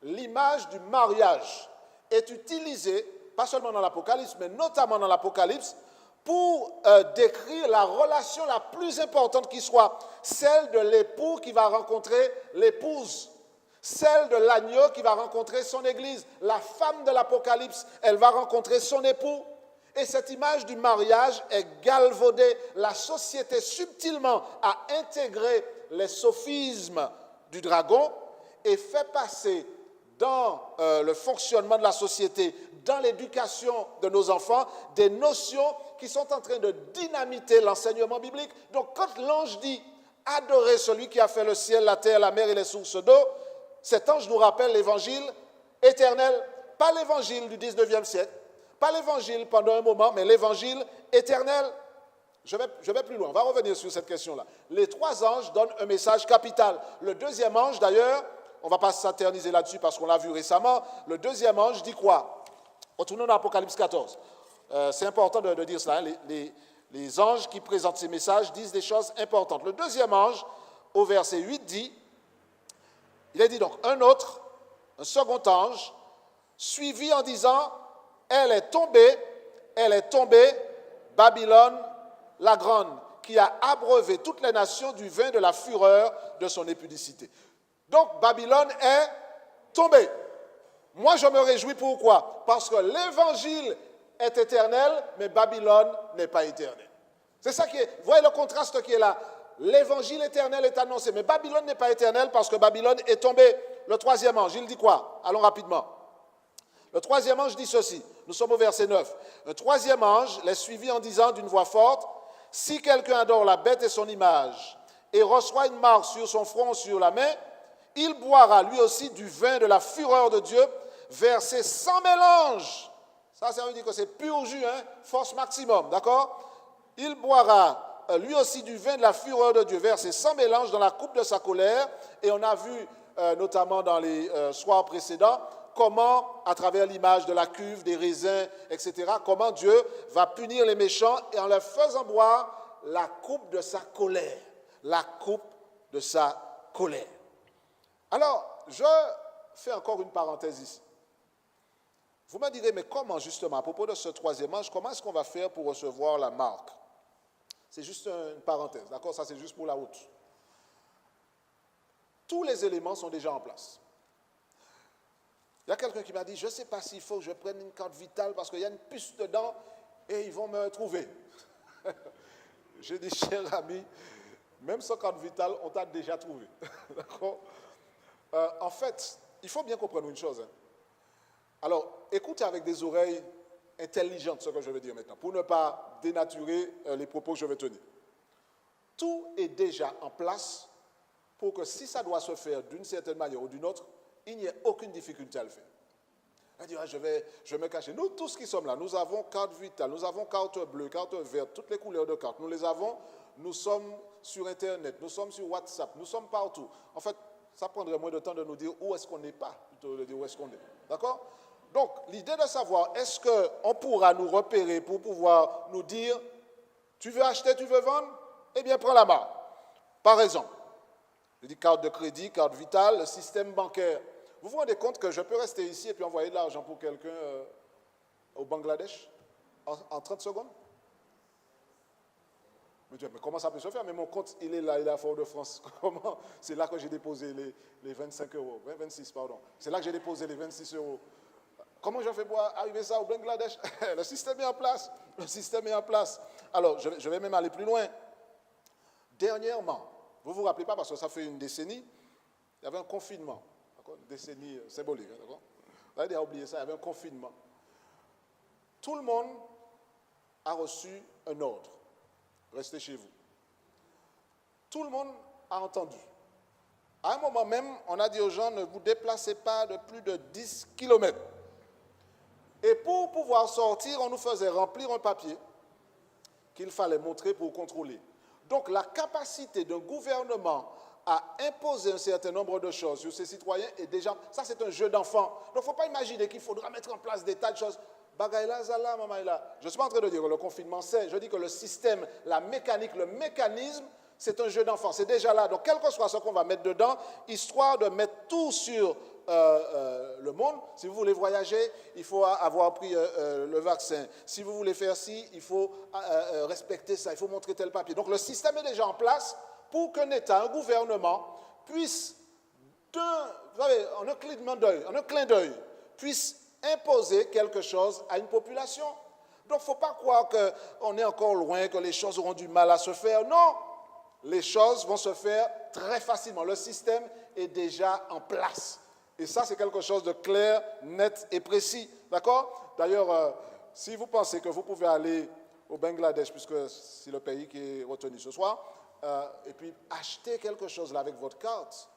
l'image du mariage est utilisée, pas seulement dans l'Apocalypse, mais notamment dans l'Apocalypse, pour décrire la relation la plus importante qui soit, celle de l'époux qui va rencontrer l'épouse, celle de l'agneau qui va rencontrer son église. La femme de l'Apocalypse, elle va rencontrer son époux. Et cette image du mariage est galvaudée. La société subtilement a intégré les sophismes du dragon et fait passer dans le fonctionnement de la société, dans l'éducation de nos enfants, des notions qui sont en train de dynamiter l'enseignement biblique. Donc quand l'ange dit « Adorez celui qui a fait le ciel, la terre, la mer et les sources d'eau », cet ange nous rappelle l'évangile éternel, pas l'évangile du 19e siècle, pas l'évangile pendant un moment, mais l'évangile éternel. Je vais plus loin, on va revenir sur cette question-là. Les trois anges donnent un message capital. Le deuxième ange, d'ailleurs, on ne va pas s'atterniser là-dessus parce qu'on l'a vu récemment, le deuxième ange dit quoi? Retournons dans Apocalypse 14. C'est important de dire cela. Hein. Les anges qui présentent ces messages disent des choses importantes. Le deuxième ange, au verset 8, dit, il est dit donc, un second ange, suivi en disant, elle est tombée, Babylone la grande, qui a abreuvé toutes les nations du vin de la fureur de son impudicité. Donc, Babylone est tombée. Moi, je me réjouis, pourquoi? Parce que l'évangile est éternel, mais Babylone n'est pas éternelle. C'est ça qui est, vous voyez le contraste qui est là. L'évangile éternel est annoncé, mais Babylone n'est pas éternelle parce que Babylone est tombée. Le troisième ange, il dit quoi? Allons rapidement. Le troisième ange dit ceci, nous sommes au verset 9. Un troisième ange les suivit en disant d'une voix forte, « Si quelqu'un adore la bête et son image, et reçoit une marque sur son front ou sur la main, il boira lui aussi du vin de la fureur de Dieu, versé sans mélange. » Ça veut dire que c'est pur jus, hein, force maximum, d'accord? Il boira lui aussi du vin de la fureur de Dieu, versé sans mélange dans la coupe de sa colère. Et on a vu, notamment dans les soirs précédents, comment, à travers l'image de la cuve, des raisins, etc., comment Dieu va punir les méchants et en leur faisant boire la coupe de sa colère. La coupe de sa colère. Alors, je fais encore une parenthèse ici. Vous me direz, mais comment justement, à propos de ce troisième ange, comment est-ce qu'on va faire pour recevoir la marque? C'est juste une parenthèse, d'accord? Ça, c'est juste pour la route. Tous les éléments sont déjà en place. Il y a quelqu'un qui m'a dit, je ne sais pas s'il faut que je prenne une carte vitale parce qu'il y a une puce dedans et ils vont me trouver. J'ai dit, cher ami, même sans carte vitale, on t'a déjà trouvé. D'accord? En fait, il faut bien comprendre une chose. Hein. Alors, écoutez avec des oreilles intelligentes ce que je vais dire maintenant, pour ne pas dénaturer les propos que je vais tenir. Tout est déjà en place pour que si ça doit se faire d'une certaine manière ou d'une autre, il n'y ait aucune difficulté à le faire. Elle dit, je vais me cacher. Nous, tous qui sommes là, nous avons carte vitale, nous avons carte bleue, carte verte, toutes les couleurs de carte. Nous les avons, nous sommes sur Internet, nous sommes sur WhatsApp, nous sommes partout. En fait, ça prendrait moins de temps de nous dire où est-ce qu'on n'est pas, plutôt de dire où est-ce qu'on est. D'accord? Donc, l'idée de savoir, est-ce qu'on pourra nous repérer pour pouvoir nous dire, tu veux acheter, tu veux vendre? Eh bien, prends la main. Par exemple, je dis carte de crédit, carte vitale, le système bancaire. Vous vous rendez compte que je peux rester ici et puis envoyer de l'argent pour quelqu'un au Bangladesh en 30 secondes? Mais comment ça peut se faire? Mais mon compte, il est là, il est à Fort-de-France. Comment? C'est là que j'ai déposé les 25 euros, 26, pardon. C'est là que j'ai déposé les 26 euros. Comment je fais pour arriver ça au Bangladesh? Le système est en place. Le système est en place. Alors, je vais même aller plus loin. Dernièrement, vous ne vous rappelez pas, parce que ça fait une décennie, il y avait un confinement. Une décennie symbolique. D'accord? Vous avez déjà oublié ça, il y avait un confinement. Tout le monde a reçu un ordre. Restez chez vous. Tout le monde a entendu. À un moment même, on a dit aux gens, ne vous déplacez pas de plus de 10 kilomètres. Et pour pouvoir sortir, on nous faisait remplir un papier qu'il fallait montrer pour contrôler. Donc la capacité d'un gouvernement à imposer un certain nombre de choses sur ses citoyens est déjà... Ça, c'est un jeu d'enfant. Donc il ne faut pas imaginer qu'il faudra mettre en place des tas de choses. Bagaïla, Zala, Mamaïla. Je ne suis pas en train de dire que le confinement, c'est... Je dis que le système, la mécanique, le mécanisme, c'est un jeu d'enfant. C'est déjà là. Donc quel que soit ce qu'on va mettre dedans, histoire de mettre tout sur... le monde, si vous voulez voyager, il faut avoir pris le vaccin. Si vous voulez faire ci, il faut respecter ça, il faut montrer tel papier. Donc le système est déjà en place pour qu'un État, un gouvernement, puisse, vous savez, en un clin d'œil, puisse imposer quelque chose à une population. Donc il ne faut pas croire qu'on est encore loin, que les choses auront du mal à se faire. Non, les choses vont se faire très facilement. Le système est déjà en place. Et ça, c'est quelque chose de clair, net et précis. D'accord? D'ailleurs, si vous pensez que vous pouvez aller au Bangladesh, puisque c'est le pays qui est retenu ce soir, et puis acheter quelque chose là avec votre carte,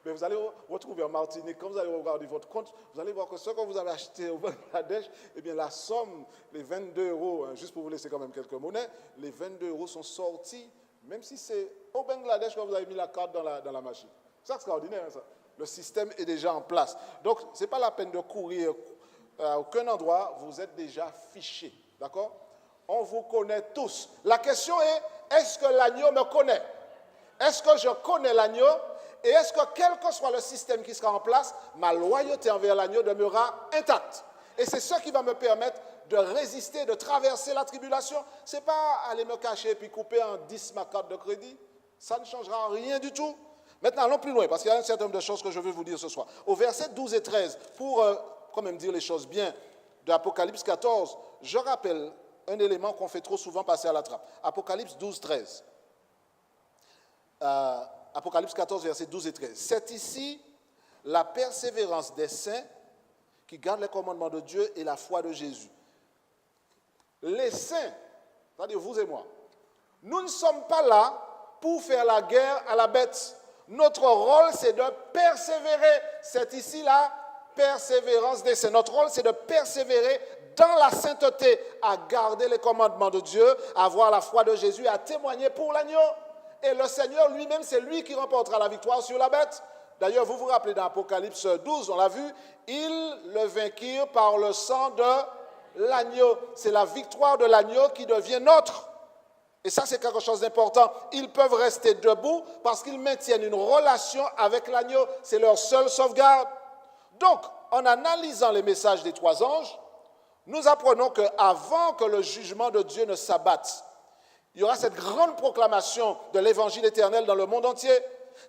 mais vous allez retrouver en Martinique, quand vous allez regarder votre compte, vous allez voir que ce que vous avez acheté au Bangladesh, eh bien la somme, les 22 euros, juste pour vous laisser quand même quelques monnaies, les 22 euros sont sortis, même si c'est au Bangladesh que vous avez mis la carte dans la machine. C'est extraordinaire, ça. Le système est déjà en place. Donc, ce n'est pas la peine de courir à aucun endroit, vous êtes déjà fiché. D'accord? On vous connaît tous. La question est, est-ce que l'agneau me connaît? Est-ce que je connais l'agneau? Et est-ce que, quel que soit le système qui sera en place, ma loyauté envers l'agneau demeurera intacte? Et c'est ce qui va me permettre de résister, de traverser la tribulation. Ce n'est pas aller me cacher et puis couper en 10 ma carte de crédit. Ça ne changera rien du tout. Maintenant, allons plus loin, parce qu'il y a un certain nombre de choses que je veux vous dire ce soir. Au verset 12 et 13, pour quand même dire les choses bien, de Apocalypse 14, je rappelle un élément qu'on fait trop souvent passer à la trappe. Apocalypse 12, 13. Apocalypse 14, versets 12 et 13. C'est ici la persévérance des saints qui gardent les commandements de Dieu et la foi de Jésus. Les saints, c'est-à-dire vous et moi, nous ne sommes pas là pour faire la guerre à la bête. Notre rôle, c'est de persévérer. C'est ici la persévérance des saints. Notre rôle, c'est de persévérer dans la sainteté, à garder les commandements de Dieu, à avoir la foi de Jésus, à témoigner pour l'agneau. Et le Seigneur lui-même, c'est lui qui remportera la victoire sur la bête. D'ailleurs, vous vous rappelez dans Apocalypse 12, on l'a vu, ils le vainquirent par le sang de l'agneau. C'est la victoire de l'agneau qui devient notre. Et ça, c'est quelque chose d'important. Ils peuvent rester debout parce qu'ils maintiennent une relation avec l'agneau. C'est leur seule sauvegarde. Donc, en analysant les messages des 3 anges, nous apprenons qu'avant que le jugement de Dieu ne s'abatte, il y aura cette grande proclamation de l'évangile éternel dans le monde entier.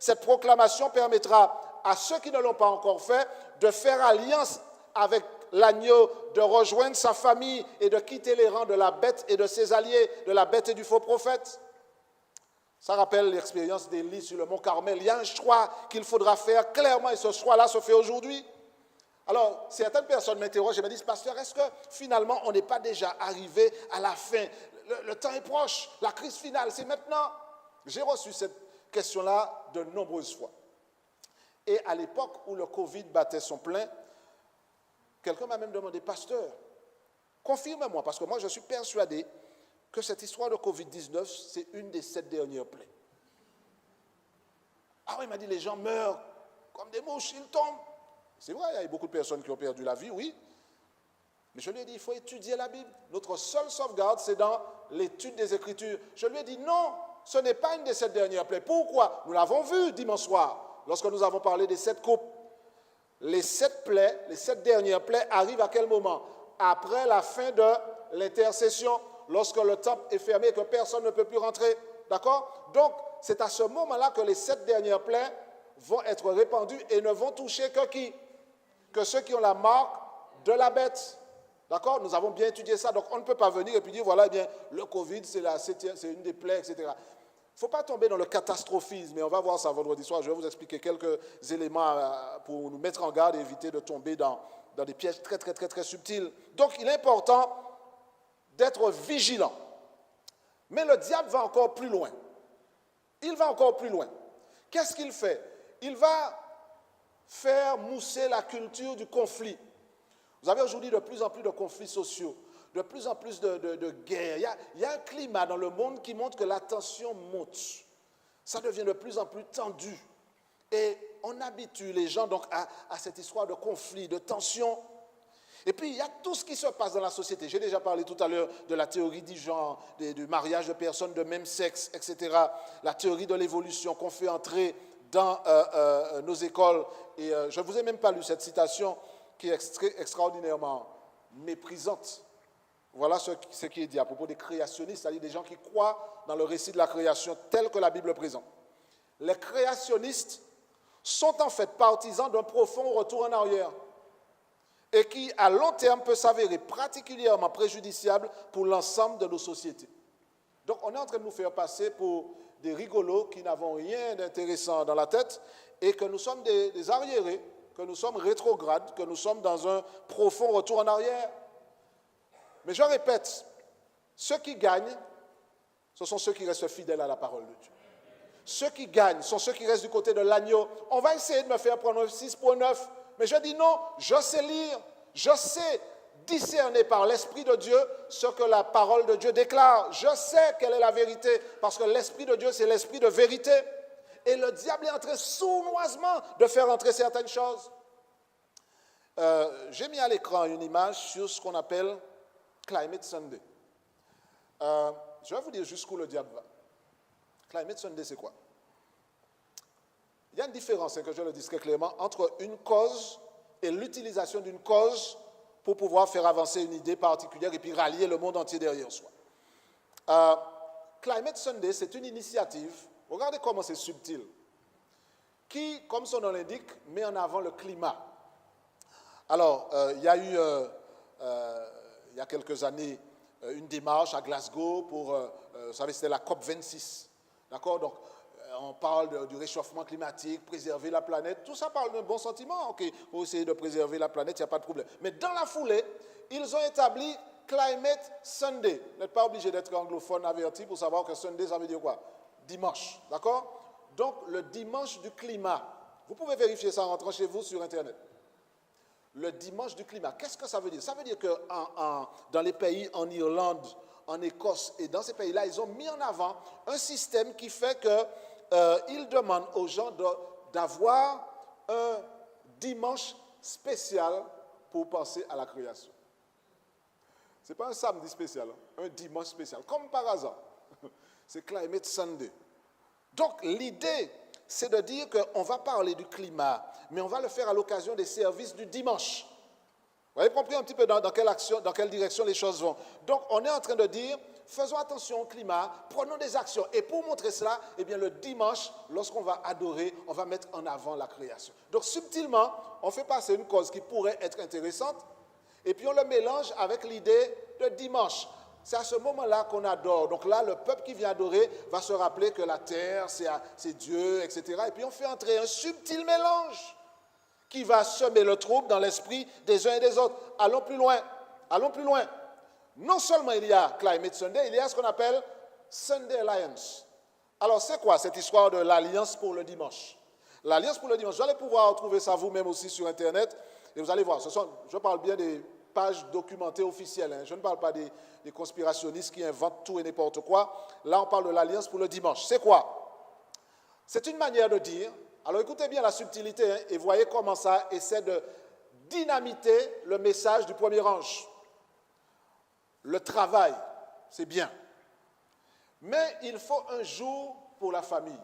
Cette proclamation permettra à ceux qui ne l'ont pas encore fait de faire alliance avec l'agneau, de rejoindre sa famille et de quitter les rangs de la bête et de ses alliés, de la bête et du faux prophète. Ça rappelle l'expérience d'Élie sur le mont Carmel. Il y a un choix qu'il faudra faire clairement et ce choix-là se fait aujourd'hui. Alors, certaines personnes m'interrogent et me disent, pasteur, est-ce que finalement on n'est pas déjà arrivé à la fin? Le temps est proche, la crise finale, c'est maintenant. J'ai reçu cette question-là de nombreuses fois. Et à l'époque où le Covid battait son plein, quelqu'un m'a même demandé, pasteur, confirme-moi, parce que moi je suis persuadé que cette histoire de Covid-19, c'est une des 7 dernières plaies. Ah oui, il m'a dit, les gens meurent comme des mouches, ils tombent. C'est vrai, il y a beaucoup de personnes qui ont perdu la vie, oui. Mais je lui ai dit, il faut étudier la Bible. Notre seule sauvegarde, c'est dans l'étude des Écritures. Je lui ai dit, non, ce n'est pas une des 7 dernières plaies. Pourquoi? Nous l'avons vu dimanche soir, lorsque nous avons parlé des 7 coupes. Les 7 plaies, les 7 dernières plaies arrivent à quel moment? Après la fin de l'intercession, lorsque le temple est fermé et que personne ne peut plus rentrer. D'accord? Donc, c'est à ce moment-là que les 7 dernières plaies vont être répandues et ne vont toucher que qui? Que ceux qui ont la marque de la bête. D'accord? Nous avons bien étudié ça. Donc, on ne peut pas venir et puis dire, voilà, eh bien, le Covid, c'est une des plaies, etc. Il ne faut pas tomber dans le catastrophisme, mais on va voir ça vendredi soir. Je vais vous expliquer quelques éléments pour nous mettre en garde et éviter de tomber dans des pièges très, très, très, très subtils. Donc, il est important d'être vigilant. Mais le diable va encore plus loin. Il va encore plus loin. Qu'est-ce qu'il fait? Il va faire mousser la culture du conflit. Vous avez aujourd'hui de plus en plus de conflits sociaux, de plus en plus de guerres. Il y a un climat dans le monde qui montre que la tension monte. Ça devient de plus en plus tendu. Et on habitue les gens donc à cette histoire de conflit, de tension. Et puis, il y a tout ce qui se passe dans la société. J'ai déjà parlé tout à l'heure de la théorie du genre, du mariage de personnes de même sexe, etc. La théorie de l'évolution qu'on fait entrer dans nos écoles. Et je ne vous ai même pas lu cette citation qui est extraordinairement méprisante. Voilà ce qui est dit à propos des créationnistes, c'est-à-dire des gens qui croient dans le récit de la création tel que la Bible le présente. Les créationnistes sont en fait partisans d'un profond retour en arrière et qui, à long terme, peut s'avérer particulièrement préjudiciable pour l'ensemble de nos sociétés. Donc, on est en train de nous faire passer pour des rigolos qui n'avons rien d'intéressant dans la tête et que nous sommes des arriérés, que nous sommes rétrogrades, que nous sommes dans un profond retour en arrière. Mais je répète, ceux qui gagnent, ce sont ceux qui restent fidèles à la parole de Dieu. Ceux qui gagnent sont ceux qui restent du côté de l'agneau. On va essayer de me faire prendre un 6.9, mais je dis non, je sais lire, je sais discerner par l'Esprit de Dieu ce que la parole de Dieu déclare. Je sais quelle est la vérité, parce que l'Esprit de Dieu, c'est l'Esprit de vérité. Et le diable est en train sournoisement de faire entrer certaines choses. J'ai mis à l'écran une image sur ce qu'on appelle Climate Sunday. Je vais vous dire jusqu'où le diable va. Climate Sunday, c'est quoi? Il y a une différence, que je le dis très clairement, entre une cause et l'utilisation d'une cause pour pouvoir faire avancer une idée particulière et puis rallier le monde entier derrière soi. Climate Sunday, c'est une initiative, regardez comment c'est subtil, qui, comme son nom l'indique, met en avant le climat. Alors, il y a eu, il y a quelques années, une démarche à Glasgow pour, vous savez, c'était la COP26. D'accord? Donc, on parle du réchauffement climatique, préserver la planète. Tout ça parle d'un bon sentiment. OK, il faut essayer de préserver la planète, il n'y a pas de problème. Mais dans la foulée, ils ont établi Climate Sunday. Vous n'êtes pas obligé d'être anglophone averti pour savoir que Sunday, ça veut dire quoi? Dimanche. D'accord? Donc, le dimanche du climat. Vous pouvez vérifier ça en rentrant chez vous sur Internet. Le dimanche du climat. Qu'est-ce que ça veut dire? Ça veut dire que dans les pays en Irlande, en Écosse et dans ces pays-là, ils ont mis en avant un système qui fait qu'ils demandent aux gens d'avoir un dimanche spécial pour penser à la création. Ce n'est pas un samedi spécial, un dimanche spécial, comme par hasard. C'est Climate Sunday. Donc l'idée, c'est de dire qu'on va parler du climat, mais on va le faire à l'occasion des services du dimanche. Vous avez compris un petit peu dans quelle direction les choses vont. Donc, on est en train de dire, faisons attention au climat, prenons des actions. Et pour montrer cela, eh bien, le dimanche, lorsqu'on va adorer, on va mettre en avant la création. Donc, subtilement, on fait passer une cause qui pourrait être intéressante, et puis on le mélange avec l'idée de dimanche. C'est à ce moment-là qu'on adore. Donc là, le peuple qui vient adorer va se rappeler que la terre, c'est Dieu, etc. Et puis on fait entrer un subtil mélange qui va semer le trouble dans l'esprit des uns et des autres. Allons plus loin. Allons plus loin. Non seulement il y a Climate Sunday, il y a ce qu'on appelle Sunday Alliance. Alors, c'est quoi cette histoire de l'Alliance pour le dimanche? L'Alliance pour le dimanche, vous allez pouvoir trouver ça vous-même aussi sur Internet. Et vous allez voir, je parle bien des pages documentées officielles. Hein. Je ne parle pas des conspirationnistes qui inventent tout et n'importe quoi. Là, on parle de l'Alliance pour le dimanche. C'est quoi? C'est une manière de dire, alors écoutez bien la subtilité, hein, et voyez comment ça essaie de dynamiter le message du premier ange. Le travail, c'est bien. Mais il faut un jour pour la famille.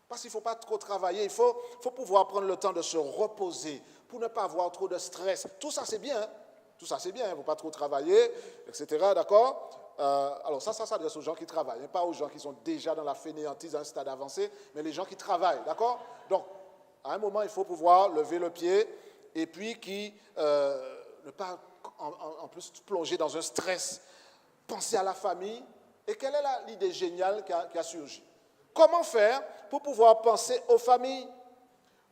Parce qu'il ne faut pas trop travailler, il faut pouvoir prendre le temps de se reposer pour ne pas avoir trop de stress. Tout ça, c'est bien. Hein? Tout ça, c'est bien. Il ne faut pas trop travailler, etc. D'accord? Alors ça s'adresse aux gens qui travaillent, hein, pas aux gens qui sont déjà dans la fainéantise à un stade avancé, mais les gens qui travaillent. D'accord? Donc, à un moment, il faut pouvoir lever le pied et puis ne pas en plus plonger dans un stress. Penser à la famille. Et quelle est l'idée géniale qui a surgi? Comment faire pour pouvoir penser aux familles?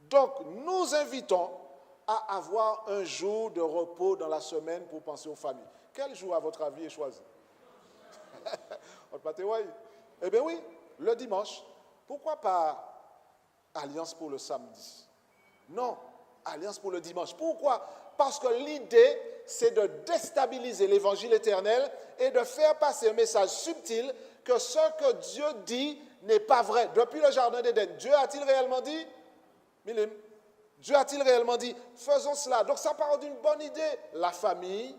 Donc, nous invitons à avoir un jour de repos dans la semaine pour penser aux familles. Quel jour, à votre avis, est choisi? Eh bien oui, le dimanche. Pourquoi pas Alliance pour le samedi? Non, Alliance pour le dimanche. Pourquoi? Parce que l'idée, c'est de déstabiliser l'évangile éternel et de faire passer un message subtil que ce que Dieu dit n'est pas vrai. Depuis le jardin d'Éden, Dieu a-t-il réellement dit? Milim, Dieu a-t-il réellement dit? Faisons cela. Donc ça part d'une bonne idée. La famille,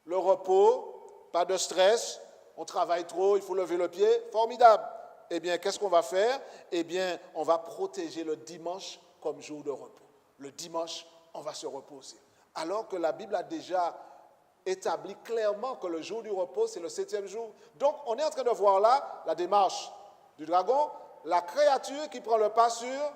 le repos, pas de stress, on travaille trop, il faut lever le pied, formidable. Eh bien, qu'est-ce qu'on va faire? Eh bien, on va protéger le dimanche comme jour de repos. Le dimanche, on va se reposer. Alors que la Bible a déjà établi clairement que le jour du repos, c'est le 7e jour. Donc, on est en train de voir là la démarche du dragon, la créature qui prend le pas sur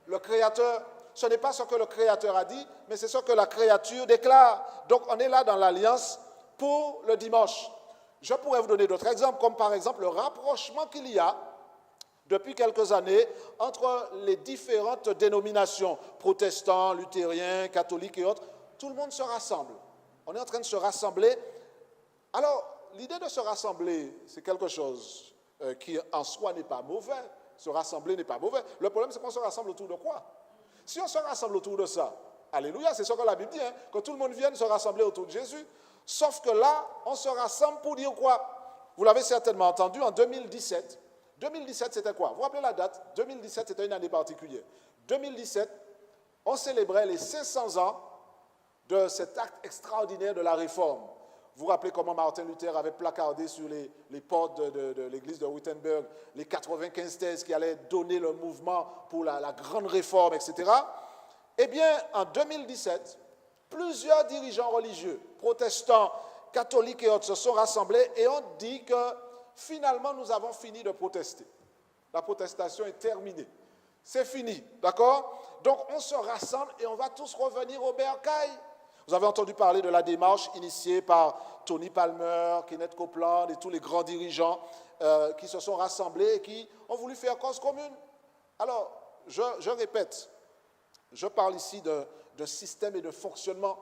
le Créateur. Ce n'est pas ce que le Créateur a dit, mais c'est ce que la créature déclare. Donc, on est là dans l'alliance pour le dimanche. Je pourrais vous donner d'autres exemples, comme par exemple le rapprochement qu'il y a depuis quelques années entre les différentes dénominations, protestants, luthériens, catholiques et autres. Tout le monde se rassemble. On est en train de se rassembler. Alors, l'idée de se rassembler, c'est quelque chose qui en soi n'est pas mauvais. Se rassembler n'est pas mauvais. Le problème, c'est qu'on se rassemble autour de quoi? Si on se rassemble autour de ça, alléluia, c'est ce que la Bible dit, hein, que tout le monde vienne se rassembler autour de Jésus. Sauf que là, on se rassemble pour dire quoi? Vous l'avez certainement entendu, en 2017. 2017, c'était quoi? Vous vous rappelez la date? 2017, c'était une année particulière. 2017, on célébrait les 500 ans de cet acte extraordinaire de la réforme. Vous vous rappelez comment Martin Luther avait placardé sur les portes de l'église de Wittenberg les 95 thèses qui allaient donner le mouvement pour la grande réforme, etc. Eh bien, en 2017, plusieurs dirigeants religieux, protestants, catholiques et autres, se sont rassemblés et ont dit que finalement, nous avons fini de protester. La protestation est terminée. C'est fini, d'accord? Donc, on se rassemble et on va tous revenir au bercail. Vous avez entendu parler de la démarche initiée par Tony Palmer, Kenneth Copeland et tous les grands dirigeants qui se sont rassemblés et qui ont voulu faire cause commune. Alors, je répète, je parle ici de système et de fonctionnement.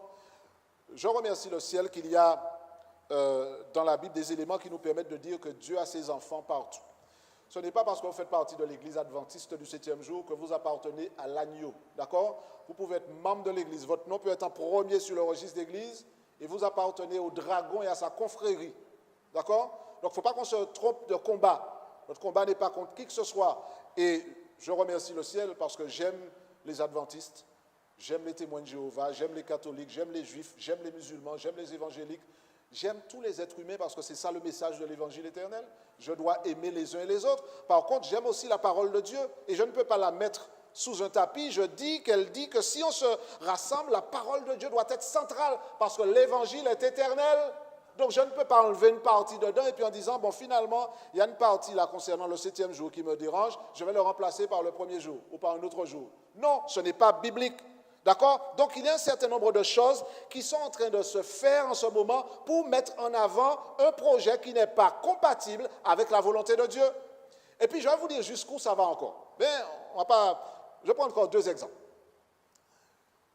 Je remercie le ciel qu'il y a dans la Bible des éléments qui nous permettent de dire que Dieu a ses enfants partout. Ce n'est pas parce que vous faites partie de l'église adventiste du 7e jour que vous appartenez à l'agneau, d'accord? Vous pouvez être membre de l'église, votre nom peut être en premier sur le registre d'église et vous appartenez au dragon et à sa confrérie, d'accord? Donc il ne faut pas qu'on se trompe de combat. Notre combat n'est pas contre qui que ce soit. Et je remercie le ciel parce que j'aime les adventistes, j'aime les témoins de Jéhovah, j'aime les catholiques, j'aime les juifs, j'aime les musulmans, j'aime les évangéliques. J'aime tous les êtres humains parce que c'est ça le message de l'évangile éternel. Je dois aimer les uns et les autres. Par contre, j'aime aussi la parole de Dieu et je ne peux pas la mettre sous un tapis. Je dis qu'elle dit que si on se rassemble, la parole de Dieu doit être centrale parce que l'évangile est éternel. Donc je ne peux pas enlever une partie dedans et puis en disant, bon finalement, il y a une partie là concernant le 7e jour qui me dérange, je vais le remplacer par le premier jour ou par un autre jour. Non, ce n'est pas biblique. D'accord? Donc, il y a un certain nombre de choses qui sont en train de se faire en ce moment pour mettre en avant un projet qui n'est pas compatible avec la volonté de Dieu. Et puis, je vais vous dire jusqu'où ça va encore. Mais on va pas... Je prends encore 2 exemples.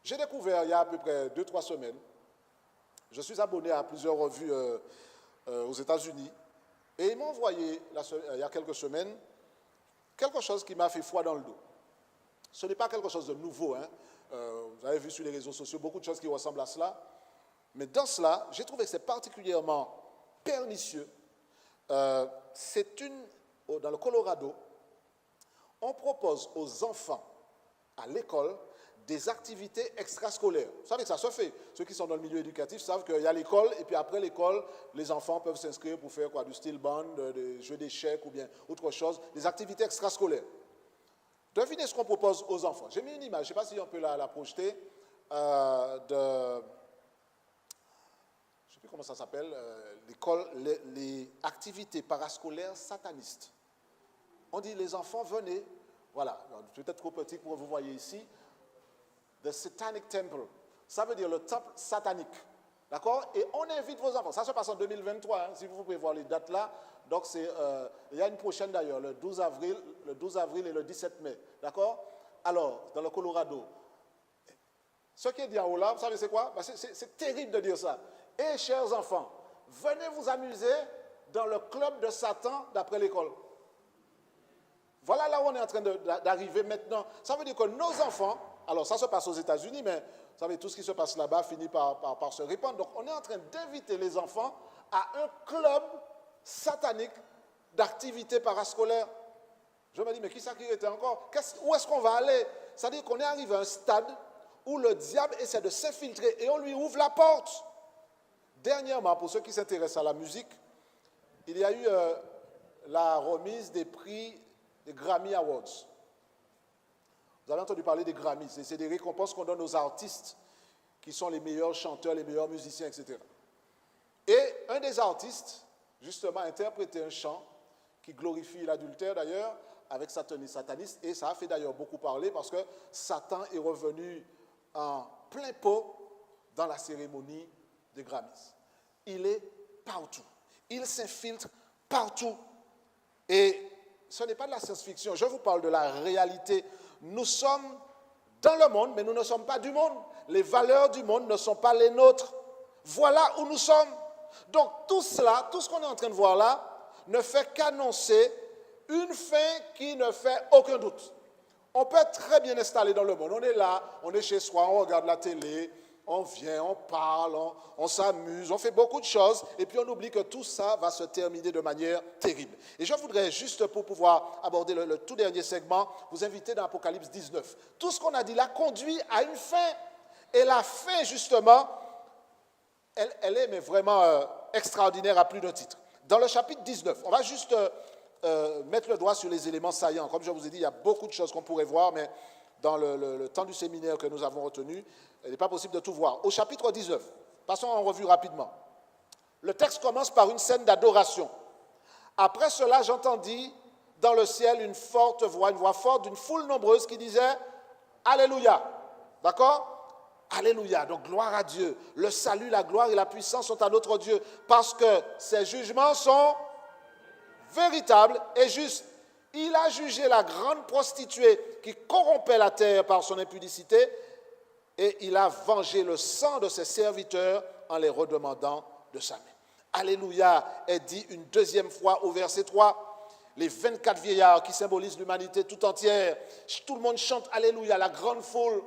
J'ai découvert il y a à peu près 2-3 semaines, je suis abonné à plusieurs revues aux États-Unis, et ils m'ont envoyé, il y a quelques semaines, quelque chose qui m'a fait froid dans le dos. Ce n'est pas quelque chose de nouveau, hein. Vous avez vu sur les réseaux sociaux beaucoup de choses qui ressemblent à cela. Mais dans cela, j'ai trouvé que c'est particulièrement pernicieux. Dans le Colorado, on propose aux enfants à l'école des activités extrascolaires. Vous savez que ça se fait. Ceux qui sont dans le milieu éducatif savent qu'il y a l'école, et puis après l'école, les enfants peuvent s'inscrire pour faire quoi, du steel band, des jeux d'échecs ou bien autre chose, des activités extrascolaires. Devinez ce qu'on propose aux enfants. J'ai mis une image, je ne sais pas si on peut la projeter, je ne sais plus comment ça s'appelle, l'école, les activités parascolaires satanistes. On dit, les enfants, venez, voilà, peut-être trop petit pour vous voyez ici, The Satanic Temple. Ça veut dire le temple satanique. D'accord? Et on invite vos enfants. Ça se passe en 2023, hein, si vous pouvez voir les dates là. Donc, il y a une prochaine d'ailleurs, le 12 avril et le 17 mai. D'accord? Alors, dans le Colorado. Ce qui est dit en haut là, vous savez c'est quoi? C'est terrible de dire ça. Et chers enfants, venez vous amuser dans le club de Satan d'après l'école. Voilà là où on est en train d'arriver maintenant. Ça veut dire que nos enfants, alors ça se passe aux États-Unis, mais vous savez, tout ce qui se passe là-bas finit par se répandre. Donc on est en train d'inviter les enfants à un club satanique d'activités parascolaires. Je me dis, mais qui ça qui était encore? Où est-ce qu'on va aller? C'est-à-dire qu'on est arrivé à un stade où le diable essaie de s'infiltrer et on lui ouvre la porte. Dernièrement, pour ceux qui s'intéressent à la musique, il y a eu la remise des prix des Grammy Awards. Vous avez entendu parler des Grammys, c'est des récompenses qu'on donne aux artistes qui sont les meilleurs chanteurs, les meilleurs musiciens, etc. Et un des artistes, justement, a interprété un chant qui glorifie l'adultère d'ailleurs, avec sataniste, et ça a fait d'ailleurs beaucoup parler parce que Satan est revenu en plein pot dans la cérémonie des Grammys. Il est partout. Il s'infiltre partout. Et ce n'est pas de la science-fiction, je vous parle de la réalité. Nous sommes dans le monde, mais nous ne sommes pas du monde. Les valeurs du monde ne sont pas les nôtres. Voilà où nous sommes. Donc tout cela, tout ce qu'on est en train de voir là, ne fait qu'annoncer une fin qui ne fait aucun doute. On peut être très bien installé dans le monde. On est là, on est chez soi, on regarde la télé, on vient, on parle, on s'amuse, on fait beaucoup de choses, et puis on oublie que tout ça va se terminer de manière terrible. Et je voudrais juste, pour pouvoir aborder le tout dernier segment, vous inviter dans Apocalypse 19. Tout ce qu'on a dit là conduit à une fin. Et la fin, justement, elle est mais vraiment extraordinaire à plus d'un titre. Dans le chapitre 19, on va juste mettre le doigt sur les éléments saillants. Comme je vous ai dit, il y a beaucoup de choses qu'on pourrait voir, mais dans le temps du séminaire que nous avons retenu, il n'est pas possible de tout voir. Au chapitre 19, passons en revue rapidement. Le texte commence par une scène d'adoration. Après cela, j'entendis dans le ciel une voix forte d'une foule nombreuse qui disait « Alléluia ». D'accord? Alléluia. Donc gloire à Dieu. Le salut, la gloire et la puissance sont à notre Dieu parce que ses jugements sont véritables et justes. Il a jugé la grande prostituée qui corrompait la terre par son impudicité et il a vengé le sang de ses serviteurs en les redemandant de sa main. Alléluia est dit une deuxième fois au verset 3. Les 24 vieillards qui symbolisent l'humanité tout entière, tout le monde chante Alléluia, la grande foule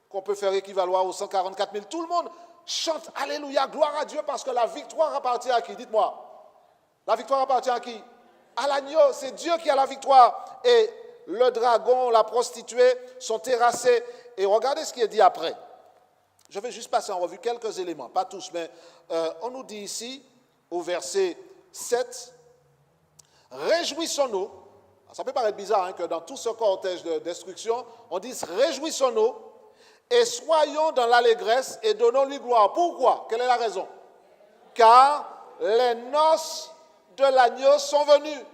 qu'on peut faire équivaloir aux 144 000. Tout le monde chante Alléluia, gloire à Dieu parce que la victoire appartient à qui? Dites-moi. La victoire appartient à qui? À l'agneau, c'est Dieu qui a la victoire. Et le dragon, la prostituée sont terrassés. Et regardez ce qui est dit après. Je vais juste passer en revue quelques éléments, pas tous, mais on nous dit ici, au verset 7, « Réjouissons-nous ». Ça peut paraître bizarre hein, que dans tout ce cortège de destruction, on dise « Réjouissons-nous et soyons dans l'allégresse et donnons-lui gloire ». Pourquoi? Quelle est la raison? Car les noces de l'agneau sont venues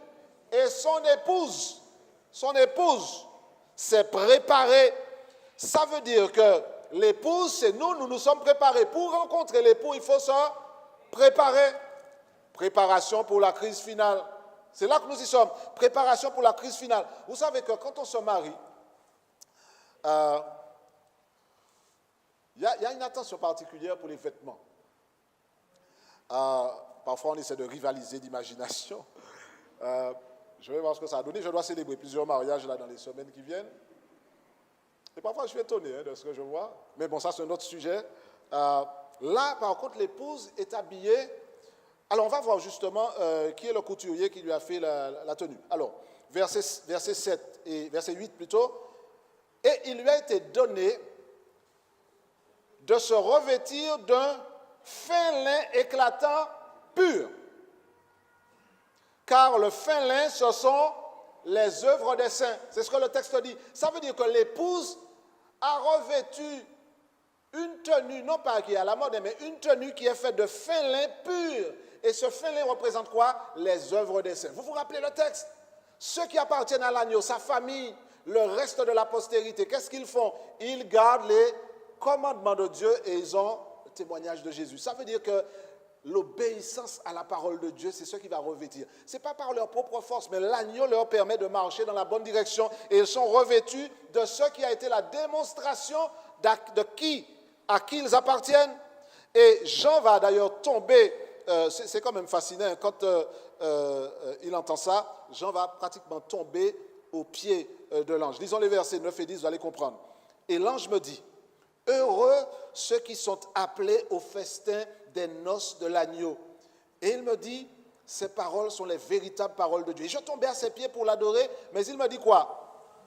et son épouse s'est préparée. Ça veut dire que l'épouse, c'est nous nous sommes préparés. Pour rencontrer l'époux, il faut se préparer. Préparation pour la crise finale. C'est là que nous y sommes. Préparation pour la crise finale. Vous savez que quand on se marie, il y a une attention particulière pour les vêtements. Parfois, on essaie de rivaliser d'imagination. Je vais voir ce que ça a donné. Je dois célébrer plusieurs mariages là, dans les semaines qui viennent. Et parfois, je suis étonné de ce que je vois. Mais bon, ça, c'est un autre sujet. Là, par contre, l'épouse est habillée. Alors, on va voir justement qui est le couturier qui lui a fait la tenue. Alors, verset 7 et verset 8 plutôt. Et il lui a été donné de se revêtir d'un fin lin éclatant pur. Car le fin lin, ce sont les œuvres des saints. C'est ce que le texte dit. Ça veut dire que l'épouse a revêtu une tenue, non pas qui est à la mode, mais une tenue qui est faite de fin lin pur. Et ce fin lin représente quoi? Les œuvres des saints. Vous vous rappelez le texte? Ceux qui appartiennent à l'agneau, sa famille, le reste de la postérité, qu'est-ce qu'ils font? Ils gardent les commandements de Dieu et ils ont le témoignage de Jésus. Ça veut dire que l'obéissance à la parole de Dieu, c'est ce qui va revêtir. Ce n'est pas par leur propre force, mais l'agneau leur permet de marcher dans la bonne direction et ils sont revêtus de ce qui a été la démonstration à qui ils appartiennent. Et Jean va d'ailleurs tomber, c'est quand même fascinant, quand il entend ça, Jean va pratiquement tomber aux pieds de l'ange. Lisons les versets 9 et 10, vous allez comprendre. Et l'ange me dit, heureux ceux qui sont appelés au festin des noces de l'agneau. Et il me dit, ces paroles sont les véritables paroles de Dieu. Et je tombais à ses pieds pour l'adorer, mais il me dit quoi?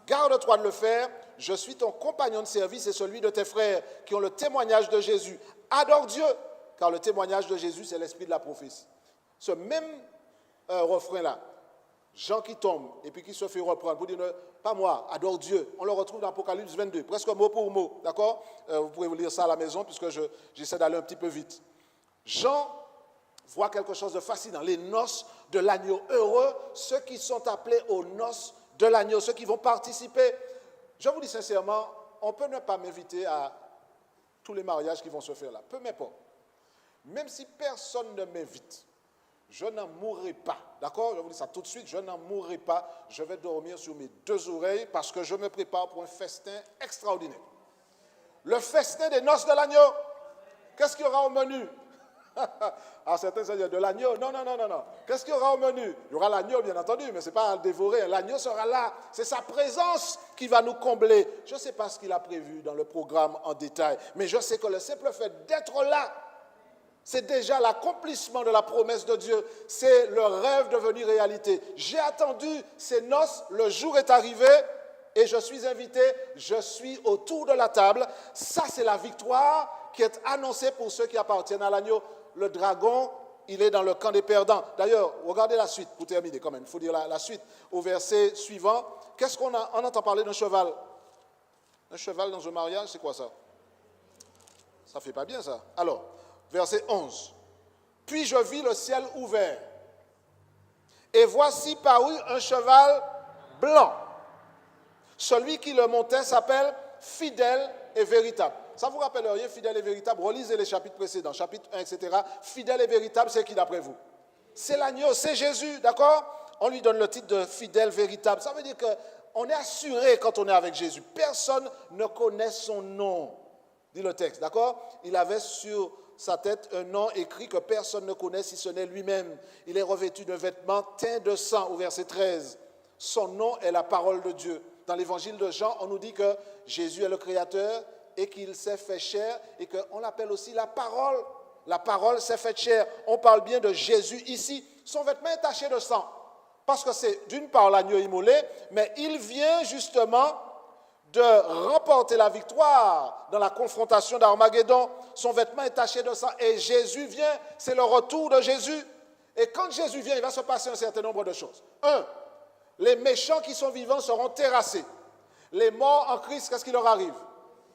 Garde-toi de le faire, je suis ton compagnon de service et celui de tes frères qui ont le témoignage de Jésus. Adore Dieu, car le témoignage de Jésus, c'est l'esprit de la prophétie. Ce même refrain-là, Jean qui tombe et puis qui se fait reprendre pour dire, pas moi, adore Dieu. On le retrouve dans Apocalypse 22, presque mot pour mot, d'accord? Vous pouvez vous lire ça à la maison puisque j'essaie d'aller un petit peu vite. Jean voit quelque chose de fascinant, les noces de l'agneau. Heureux ceux qui sont appelés aux noces de l'agneau, ceux qui vont participer. Je vous dis sincèrement, on peut ne pas m'inviter à tous les mariages qui vont se faire là, peu m'importe. Même si personne ne m'invite, je n'en mourrai pas, d'accord? Je vous dis ça tout de suite, je n'en mourrai pas. Je vais dormir sur mes deux oreilles parce que je me prépare pour un festin extraordinaire. Le festin des noces de l'agneau. Qu'est-ce qu'il y aura au menu? Ah, certains se disent de l'agneau. Non. Qu'est-ce qu'il y aura au menu? Il y aura l'agneau, bien entendu, mais ce n'est pas à le dévorer. L'agneau sera là. C'est sa présence qui va nous combler. Je ne sais pas ce qu'il a prévu dans le programme en détail, mais je sais que le simple fait d'être là, c'est déjà l'accomplissement de la promesse de Dieu. C'est le rêve devenu réalité. J'ai attendu ces noces, le jour est arrivé et je suis invité, je suis autour de la table. Ça, c'est la victoire qui est annoncée pour ceux qui appartiennent à l'agneau. Le dragon, il est dans le camp des perdants. D'ailleurs, regardez la suite, pour terminer quand même. Il faut dire la suite. Au verset suivant, qu'est-ce qu'on entend parler d'un cheval? Un cheval dans un mariage, c'est quoi ça? Ça ne fait pas bien ça. Alors, verset 11. Puis je vis le ciel ouvert, et voici parut un cheval blanc. Celui qui le montait s'appelle Fidèle et Véritable. Ça vous rappelle rien, Fidèle et Véritable? Relisez les chapitres précédents, chapitre 1, etc. Fidèle et Véritable, c'est qui d'après vous? C'est l'agneau, c'est Jésus, d'accord? On lui donne le titre de Fidèle, Véritable. Ça veut dire qu'on est assuré quand on est avec Jésus. Personne ne connaît son nom, dit le texte, d'accord? Il avait sur sa tête un nom écrit que personne ne connaît si ce n'est lui-même. Il est revêtu d'un vêtement teint de sang, au verset 13. Son nom est la parole de Dieu. Dans l'évangile de Jean, on nous dit que Jésus est le Créateur et qu'il s'est fait chair et qu'on l'appelle aussi la parole. La parole s'est faite chair. On parle bien de Jésus ici. Son vêtement est taché de sang. Parce que c'est d'une part l'agneau immolé, mais il vient justement de remporter la victoire dans la confrontation d'Armageddon. Son vêtement est taché de sang et Jésus vient, c'est le retour de Jésus. Et quand Jésus vient, il va se passer un certain nombre de choses. 1. Les méchants qui sont vivants seront terrassés. Les morts en Christ, qu'est-ce qui leur arrive?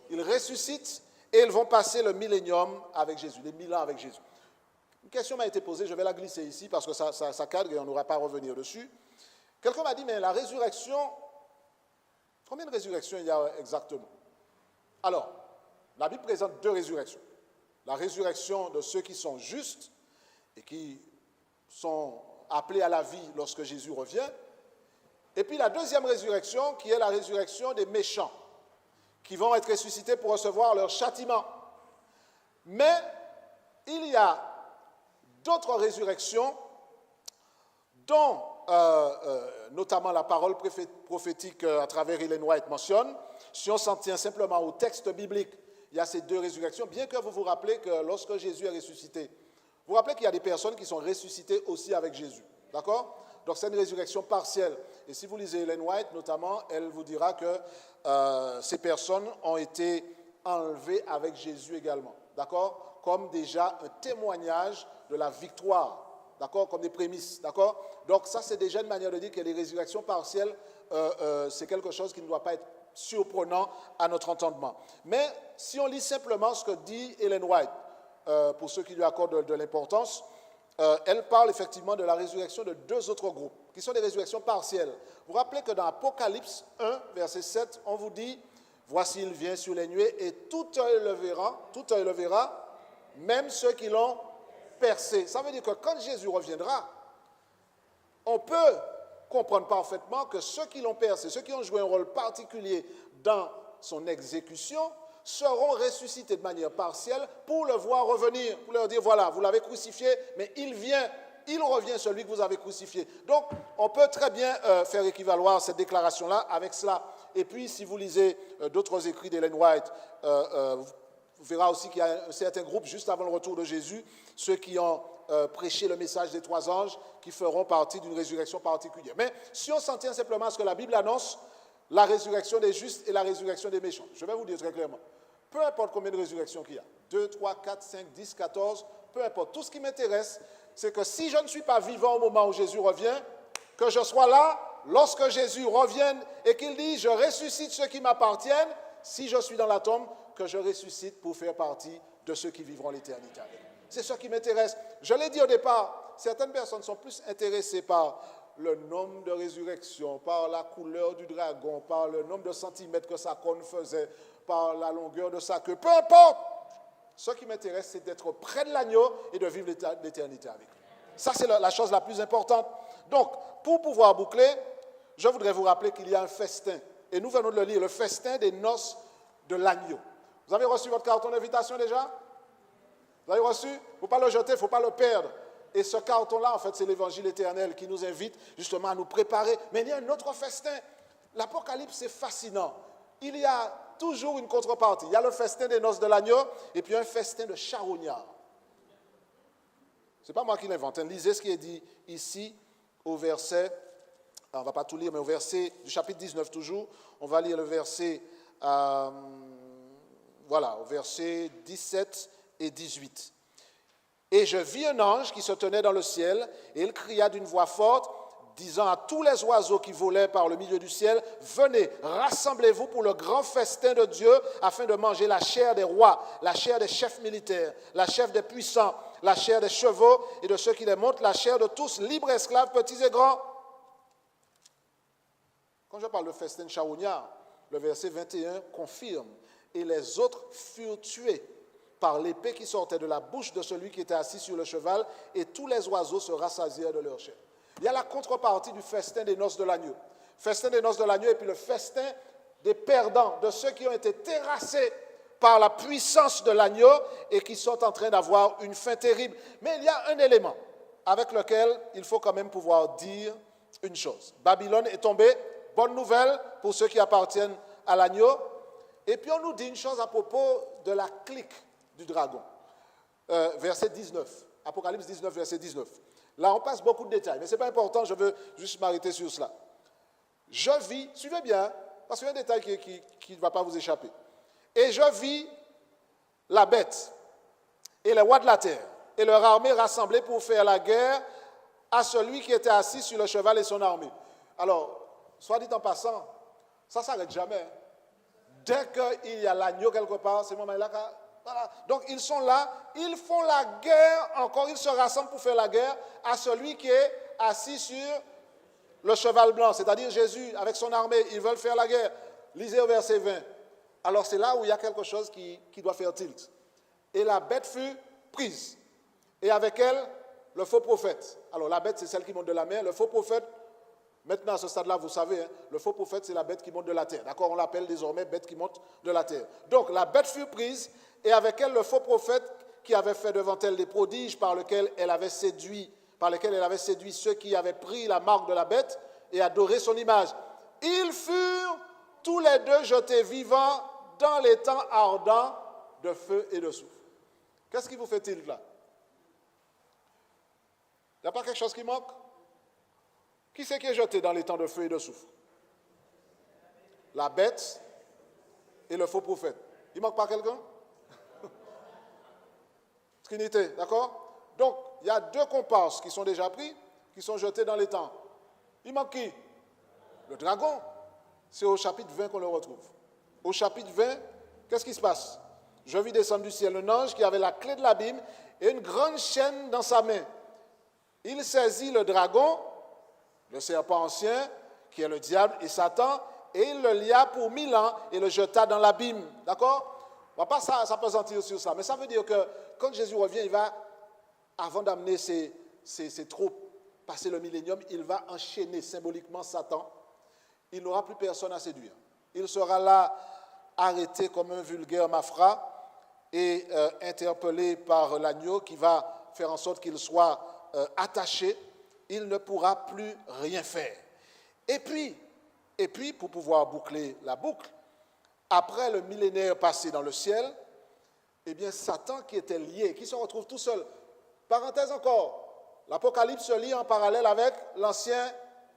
Ils ressuscitent et ils vont passer le millénium avec Jésus, les 1000 ans avec Jésus. Une question m'a été posée, je vais la glisser ici parce que ça cadre et on n'aura pas à revenir dessus. Quelqu'un m'a dit, mais la résurrection, combien de résurrections il y a exactement? Alors, la Bible présente 2 résurrections. La résurrection de ceux qui sont justes et qui sont appelés à la vie lorsque Jésus revient. Et puis la deuxième résurrection qui est la résurrection des méchants qui vont être ressuscités pour recevoir leur châtiment. Mais il y a d'autres résurrections dont notamment la parole prophétique à travers Ellen White mentionne. Si on s'en tient simplement au texte biblique, il y a ces 2 résurrections, bien que vous vous rappelez que lorsque Jésus est ressuscité, vous vous rappelez qu'il y a des personnes qui sont ressuscitées aussi avec Jésus, d'accord? Donc c'est une résurrection partielle. Et si vous lisez Ellen White notamment, elle vous dira que ces personnes ont été enlevées avec Jésus également. D'accord? Comme déjà un témoignage de la victoire. D'accord? Comme des prémices. D'accord? Donc ça c'est déjà une manière de dire que les résurrections partielles, c'est quelque chose qui ne doit pas être surprenant à notre entendement. Mais si on lit simplement ce que dit Ellen White, pour ceux qui lui accordent de l'importance, elle parle effectivement de la résurrection de deux autres groupes, qui sont des résurrections partielles. Vous vous rappelez que dans Apocalypse 1, verset 7, on vous dit, « Voici, il vient sur les nuées, et tout œil le verra, même ceux qui l'ont percé. » Ça veut dire que quand Jésus reviendra, on peut comprendre parfaitement que ceux qui l'ont percé, ceux qui ont joué un rôle particulier dans son exécution, seront ressuscités de manière partielle pour le voir revenir, pour leur dire, voilà, vous l'avez crucifié, mais il revient celui que vous avez crucifié. Donc, on peut très bien faire équivaloir cette déclaration-là avec cela. Et puis, si vous lisez d'autres écrits d'Ellen White, vous verrez aussi qu'il y a un certain groupe, juste avant le retour de Jésus, ceux qui ont prêché le message des trois anges, qui feront partie d'une résurrection particulière. Mais si on s'en tient simplement à ce que la Bible annonce, la résurrection des justes et la résurrection des méchants. Je vais vous dire très clairement. Peu importe combien de résurrections qu'il y a, 2, 3, 4, 5, 10, 14, peu importe. Tout ce qui m'intéresse, c'est que si je ne suis pas vivant au moment où Jésus revient, que je sois là lorsque Jésus revienne et qu'il dise « Je ressuscite ceux qui m'appartiennent », si je suis dans la tombe, que je ressuscite pour faire partie de ceux qui vivront l'éternité avec. C'est ce qui m'intéresse. Je l'ai dit au départ, certaines personnes sont plus intéressées par le nombre de résurrections, par la couleur du dragon, par le nombre de centimètres que sa corne faisait, par la longueur de sa queue, peu importe. Ce qui m'intéresse, c'est d'être près de l'agneau et de vivre l'éternité avec lui. Ça, c'est la chose la plus importante. Donc, pour pouvoir boucler, je voudrais vous rappeler qu'il y a un festin. Et nous venons de le lire, le festin des noces de l'agneau. Vous avez reçu votre carton d'invitation déjà? Vous avez reçu? Il ne faut pas le jeter, il ne faut pas le perdre. Et ce carton-là, en fait, c'est l'évangile éternel qui nous invite justement à nous préparer. Mais il y a un autre festin. L'Apocalypse, c'est fascinant. Il y a toujours une contrepartie. Il y a le festin des noces de l'agneau et puis un festin de charognard. Ce n'est pas moi qui l'invente. Lisez ce qui est dit ici au verset, on ne va pas tout lire, mais au verset du chapitre 19 toujours. On va lire le verset, au verset 17 et 18. Et je vis un ange qui se tenait dans le ciel, et il cria d'une voix forte, disant à tous les oiseaux qui volaient par le milieu du ciel, « Venez, rassemblez-vous pour le grand festin de Dieu, afin de manger la chair des rois, la chair des chefs militaires, la chair des puissants, la chair des chevaux et de ceux qui les montent, la chair de tous, libres, esclaves, petits et grands. » Quand je parle de festin charognard, le verset 21 confirme, « Et les autres furent tués par l'épée qui sortait de la bouche de celui qui était assis sur le cheval, et tous les oiseaux se rassasièrent de leur chair. » Il y a la contrepartie du festin des noces de l'agneau. Festin des noces de l'agneau et puis le festin des perdants, de ceux qui ont été terrassés par la puissance de l'agneau et qui sont en train d'avoir une fin terrible. Mais il y a un élément avec lequel il faut quand même pouvoir dire une chose. Babylone est tombée, bonne nouvelle pour ceux qui appartiennent à l'agneau. Et puis on nous dit une chose à propos de la clique du dragon. Verset 19, Apocalypse 19, verset 19. Là, on passe beaucoup de détails, mais ce n'est pas important, je veux juste m'arrêter sur cela. Je vis, suivez bien, parce qu'il y a un détail qui ne va pas vous échapper. Et je vis la bête et les rois de la terre et leur armée rassemblés pour faire la guerre à celui qui était assis sur le cheval et son armée. Alors, soit dit en passant, ça ne s'arrête jamais. Dès qu'il y a l'agneau quelque part, c'est le moment-là. Voilà. Donc, ils sont là, ils font la guerre encore, ils se rassemblent pour faire la guerre à celui qui est assis sur le cheval blanc, c'est-à-dire Jésus avec son armée. Ils veulent faire la guerre. Lisez au verset 20. Alors, c'est là où il y a quelque chose qui doit faire tilt. Et la bête fut prise. Et avec elle, le faux prophète. Alors, la bête, c'est celle qui monte de la mer. Le faux prophète, maintenant, à ce stade-là, vous savez, le faux prophète, c'est la bête qui monte de la terre. D'accord? On l'appelle désormais bête qui monte de la terre. Donc, la bête fut prise, et avec elle, le faux prophète qui avait fait devant elle des prodiges par lesquels elle avait séduit ceux qui avaient pris la marque de la bête et adoré son image. Ils furent tous les deux jetés vivants dans les temps ardents de feu et de soufre. Qu'est-ce qui vous fait-il là? Il n'y a pas quelque chose qui manque? Qui c'est qui est jeté dans les temps de feu et de soufre? La bête et le faux prophète. Il manque pas quelqu'un? Trinité, d'accord? Donc, il y a 2 comparses qui sont déjà pris, qui sont jetés dans les temps. Il manque qui? Le dragon. C'est au chapitre 20 qu'on le retrouve. Au chapitre 20, qu'est-ce qui se passe? Je vis descendre du ciel un ange qui avait la clé de l'abîme et une grande chaîne dans sa main. Il saisit le dragon, le serpent ancien, qui est le diable et Satan, et il le lia pour 1000 ans et le jeta dans l'abîme. D'accord? On ne va pas s'appesantir sur ça, mais ça veut dire que quand Jésus revient, il va, avant d'amener ses troupes, passer le millénium, il va enchaîner symboliquement Satan. Il n'aura plus personne à séduire. Il sera là, arrêté comme un vulgaire mafra et interpellé par l'agneau qui va faire en sorte qu'il soit attaché. Il ne pourra plus rien faire. Et puis, pour pouvoir boucler la boucle, après le millénaire passé dans le ciel, eh bien, Satan qui était lié, qui se retrouve tout seul. Parenthèse encore, l'Apocalypse se lit en parallèle avec l'Ancien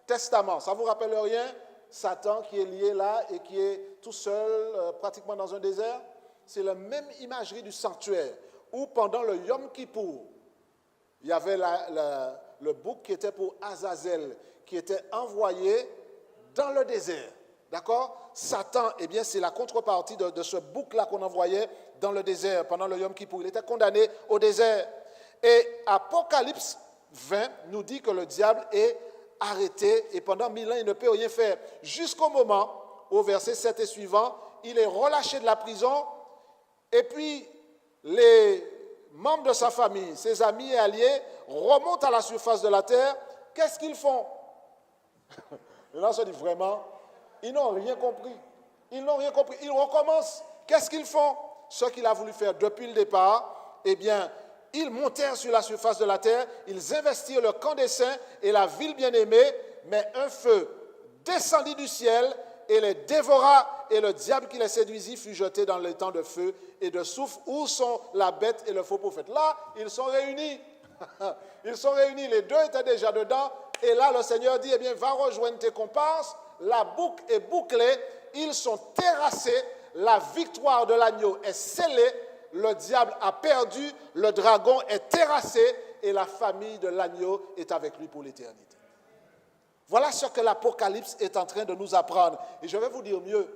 Testament. Ça ne vous rappelle rien? Satan qui est lié là et qui est tout seul, pratiquement dans un désert. C'est la même imagerie du sanctuaire, où pendant le Yom Kippour, il y avait le bouc qui était pour Azazel, qui était envoyé dans le désert. D'accord? Satan, eh bien, c'est la contrepartie de ce bouc-là qu'on envoyait dans le désert pendant le Yom Kippour. Il était condamné au désert. Et Apocalypse 20 nous dit que le diable est arrêté et pendant 1000 ans, il ne peut rien faire. Jusqu'au moment, au verset 7 et suivant, il est relâché de la prison et puis les membres de sa famille, ses amis et alliés, remontent à la surface de la terre. Qu'est-ce qu'ils font? Et là, on se dit vraiment, ils n'ont rien compris. Ils n'ont rien compris. Ils recommencent. Qu'est-ce qu'ils font? Ce qu'il a voulu faire depuis le départ, eh bien, ils montèrent sur la surface de la terre, ils investirent le camp des saints et la ville bien-aimée, mais un feu descendit du ciel et les dévora, et le diable qui les séduisit fut jeté dans les temps de feu et de soufre, où sont la bête et le faux prophète. Là, ils sont réunis. Ils sont réunis, les 2 étaient déjà dedans, et là, le Seigneur dit, eh bien, va rejoindre tes comparses, la boucle est bouclée, ils sont terrassés, la victoire de l'agneau est scellée, le diable a perdu, le dragon est terrassé et la famille de l'agneau est avec lui pour l'éternité. Voilà ce que l'Apocalypse est en train de nous apprendre. Et je vais vous dire mieux,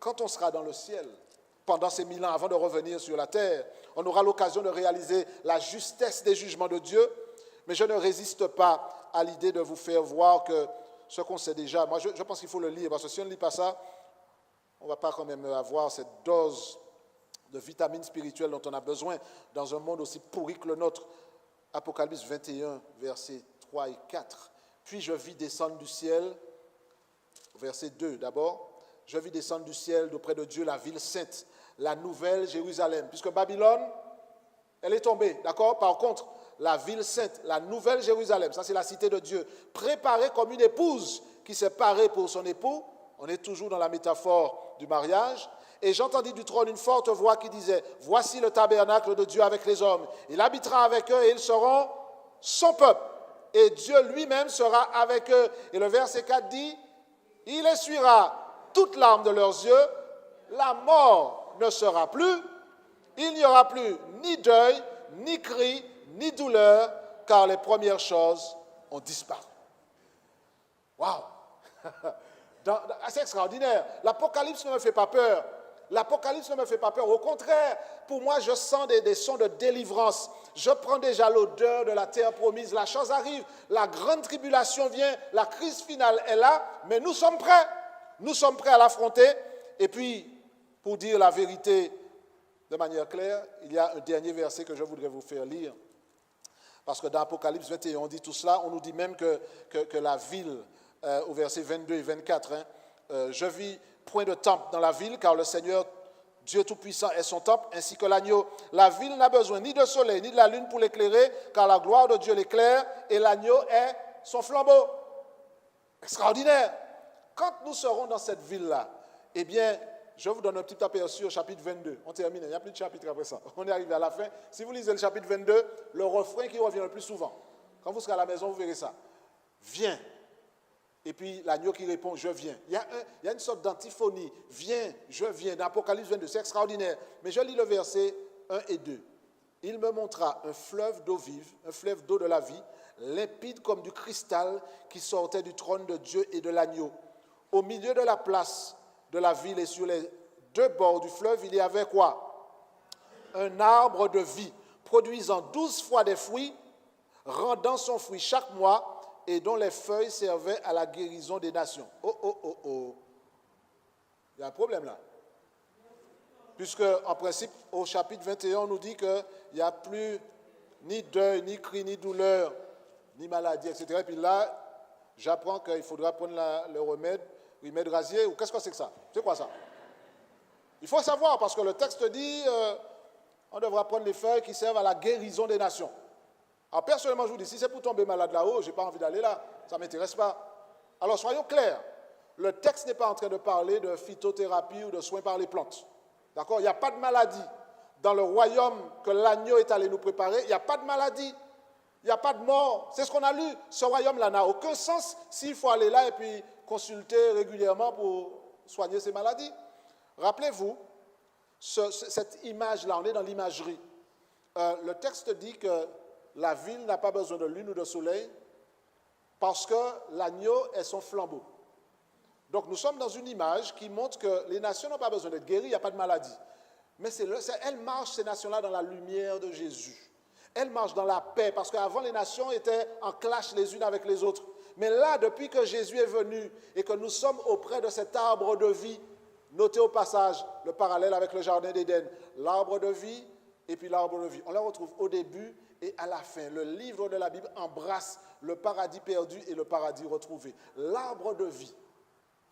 quand on sera dans le ciel, pendant ces 1000 ans, avant de revenir sur la terre, on aura l'occasion de réaliser la justesse des jugements de Dieu, mais je ne résiste pas à l'idée de vous faire voir que ce qu'on sait déjà, moi je pense qu'il faut le lire, parce que si on ne lit pas ça, on ne va pas quand même avoir cette dose de vitamines spirituelles dont on a besoin dans un monde aussi pourri que le nôtre. Apocalypse 21, versets 3 et 4. Puis je vis descendre du ciel, verset 2 d'abord, je vis descendre du ciel d'auprès de Dieu la ville sainte, la nouvelle Jérusalem, puisque Babylone, elle est tombée, d'accord? Par contre, la ville sainte, la nouvelle Jérusalem, ça c'est la cité de Dieu, préparée comme une épouse qui s'est parée pour son époux. On est toujours dans la métaphore du mariage. Et j'entendis du trône une forte voix qui disait, « Voici le tabernacle de Dieu avec les hommes. Il habitera avec eux et ils seront son peuple. Et Dieu lui-même sera avec eux. » Et le verset 4 dit, « Il essuiera toute larme de leurs yeux. La mort ne sera plus. Il n'y aura plus ni deuil, ni cri, ni douleur, car les premières choses ont disparu. » Waouh! C'est extraordinaire. L'Apocalypse ne me fait pas peur. L'Apocalypse ne me fait pas peur. Au contraire, pour moi, je sens des sons de délivrance. Je prends déjà l'odeur de la terre promise. La chose arrive. La grande tribulation vient. La crise finale est là. Mais nous sommes prêts. Nous sommes prêts à l'affronter. Et puis, pour dire la vérité de manière claire, il y a un dernier verset que je voudrais vous faire lire. Parce que dans Apocalypse 21, on dit tout cela. On nous dit même que la ville, au verset 22 et 24, je vis point de temple dans la ville, car le Seigneur, Dieu Tout-Puissant, est son temple, ainsi que l'agneau. La ville n'a besoin ni de soleil, ni de la lune pour l'éclairer, car la gloire de Dieu l'éclaire, et l'agneau est son flambeau. Extraordinaire. Quand nous serons dans cette ville-là, eh bien, je vous donne un petit aperçu au chapitre 22. On termine, il n'y a plus de chapitre après ça. On est arrivé à la fin. Si vous lisez le chapitre 22, le refrain qui revient le plus souvent, quand vous serez à la maison, vous verrez ça. Viens, Et puis l'agneau qui répond, je viens. Il y a une sorte d'antiphonie. Viens, je viens. Dans l'Apocalypse 22, c'est extraordinaire. Mais je lis le verset 1 et 2. Il me montra un fleuve d'eau vive, un fleuve d'eau de la vie, limpide comme du cristal qui sortait du trône de Dieu et de l'agneau. Au milieu de la place de la ville et sur les deux bords du fleuve, il y avait quoi? Un arbre de vie, produisant 12 fois des fruits, rendant son fruit chaque mois, et dont les feuilles servaient à la guérison des nations. Oh, oh, oh, oh. Il y a un problème là. Puisque, en principe, au chapitre 21, on nous dit qu'il n'y a plus ni deuil, ni cri, ni douleur, ni maladie, etc. Et puis là, j'apprends qu'il faudra prendre le remède rasier, ou qu'est-ce que c'est que ça? C'est quoi ça? Il faut savoir, parce que le texte dit on devra prendre les feuilles qui servent à la guérison des nations. Alors personnellement, je vous dis, si c'est pour tomber malade là-haut, je n'ai pas envie d'aller là, ça ne m'intéresse pas. Alors soyons clairs, le texte n'est pas en train de parler de phytothérapie ou de soins par les plantes. D'accord? Il n'y a pas de maladie. Dans le royaume que l'agneau est allé nous préparer, il n'y a pas de maladie. Il n'y a pas de mort. C'est ce qu'on a lu. Ce royaume-là n'a aucun sens s'il faut aller là et puis consulter régulièrement pour soigner ces maladies. Rappelez-vous, cette image-là, on est dans l'imagerie. Le texte dit que la ville n'a pas besoin de lune ou de soleil parce que l'agneau est son flambeau. Donc nous sommes dans une image qui montre que les nations n'ont pas besoin d'être guéries, il n'y a pas de maladie. Mais elles marchent, ces nations-là, dans la lumière de Jésus. Elles marchent dans la paix, parce qu'avant les nations étaient en clash les unes avec les autres. Mais là, depuis que Jésus est venu et que nous sommes auprès de cet arbre de vie, notez au passage le parallèle avec le jardin d'Éden, l'arbre de vie et puis l'arbre de vie. On le retrouve au début et à la fin. Le livre de la Bible embrasse le paradis perdu et le paradis retrouvé. L'arbre de vie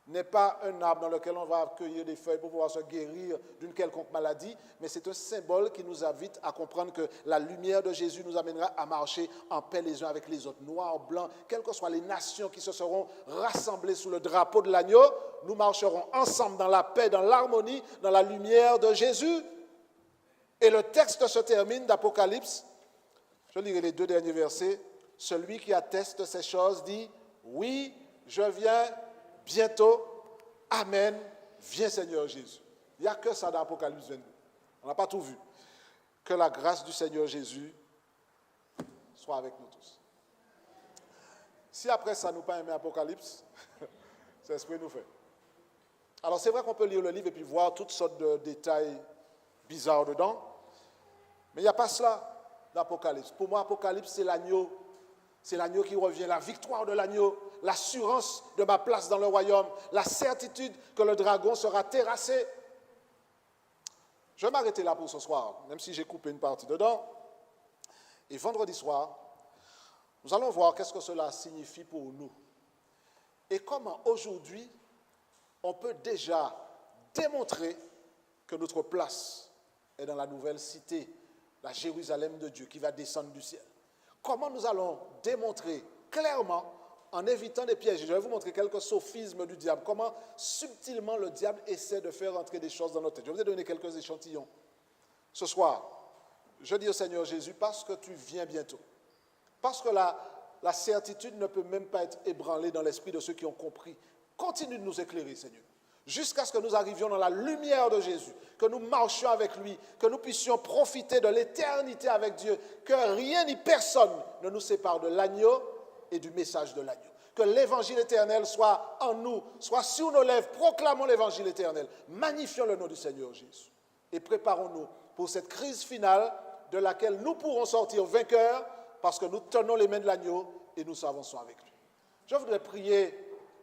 n'est pas un arbre dans lequel on va cueillir des feuilles pour pouvoir se guérir d'une quelconque maladie, mais c'est un symbole qui nous invite à comprendre que la lumière de Jésus nous amènera à marcher en paix les uns avec les autres, noirs, blancs, quelles que soient les nations qui se seront rassemblées sous le drapeau de l'agneau, nous marcherons ensemble dans la paix, dans l'harmonie, dans la lumière de Jésus. Et le texte se termine d'Apocalypse, je lirai les 2 derniers versets, celui qui atteste ces choses dit, oui, je viens bientôt, Amen, viens Seigneur Jésus. Il n'y a que ça dans Apocalypse 22. On n'a pas tout vu. Que la grâce du Seigneur Jésus soit avec nous tous. Si après ça nous pas aimé Apocalypse, c'est ce que nous fait. Alors c'est vrai qu'on peut lire le livre et puis voir toutes sortes de détails bizarres dedans, mais il n'y a pas cela dans Apocalypse. Pour moi, Apocalypse, c'est l'agneau. C'est l'agneau qui revient, la victoire de l'agneau, l'assurance de ma place dans le royaume, la certitude que le dragon sera terrassé. Je vais m'arrêter là pour ce soir, même si j'ai coupé une partie dedans. Et vendredi soir, nous allons voir qu'est-ce que cela signifie pour nous. Et comment aujourd'hui, on peut déjà démontrer que notre place est dans la nouvelle cité, la Jérusalem de Dieu qui va descendre du ciel. Comment nous allons démontrer clairement, en évitant des pièges. Je vais vous montrer quelques sophismes du diable, comment subtilement le diable essaie de faire entrer des choses dans notre tête. Je vous ai donné quelques échantillons. Ce soir, je dis au Seigneur Jésus, parce que tu viens bientôt, parce que la certitude ne peut même pas être ébranlée dans l'esprit de ceux qui ont compris. Continue de nous éclairer, Seigneur, jusqu'à ce que nous arrivions dans la lumière de Jésus, que nous marchions avec lui, que nous puissions profiter de l'éternité avec Dieu, que rien ni personne ne nous sépare de l'agneau et du message de l'agneau. Que l'évangile éternel soit en nous, soit sur nos lèvres. Proclamons l'évangile éternel. Magnifions le nom du Seigneur Jésus. Et préparons-nous pour cette crise finale de laquelle nous pourrons sortir vainqueurs parce que nous tenons les mains de l'agneau et nous avançons avec lui. Je voudrais prier,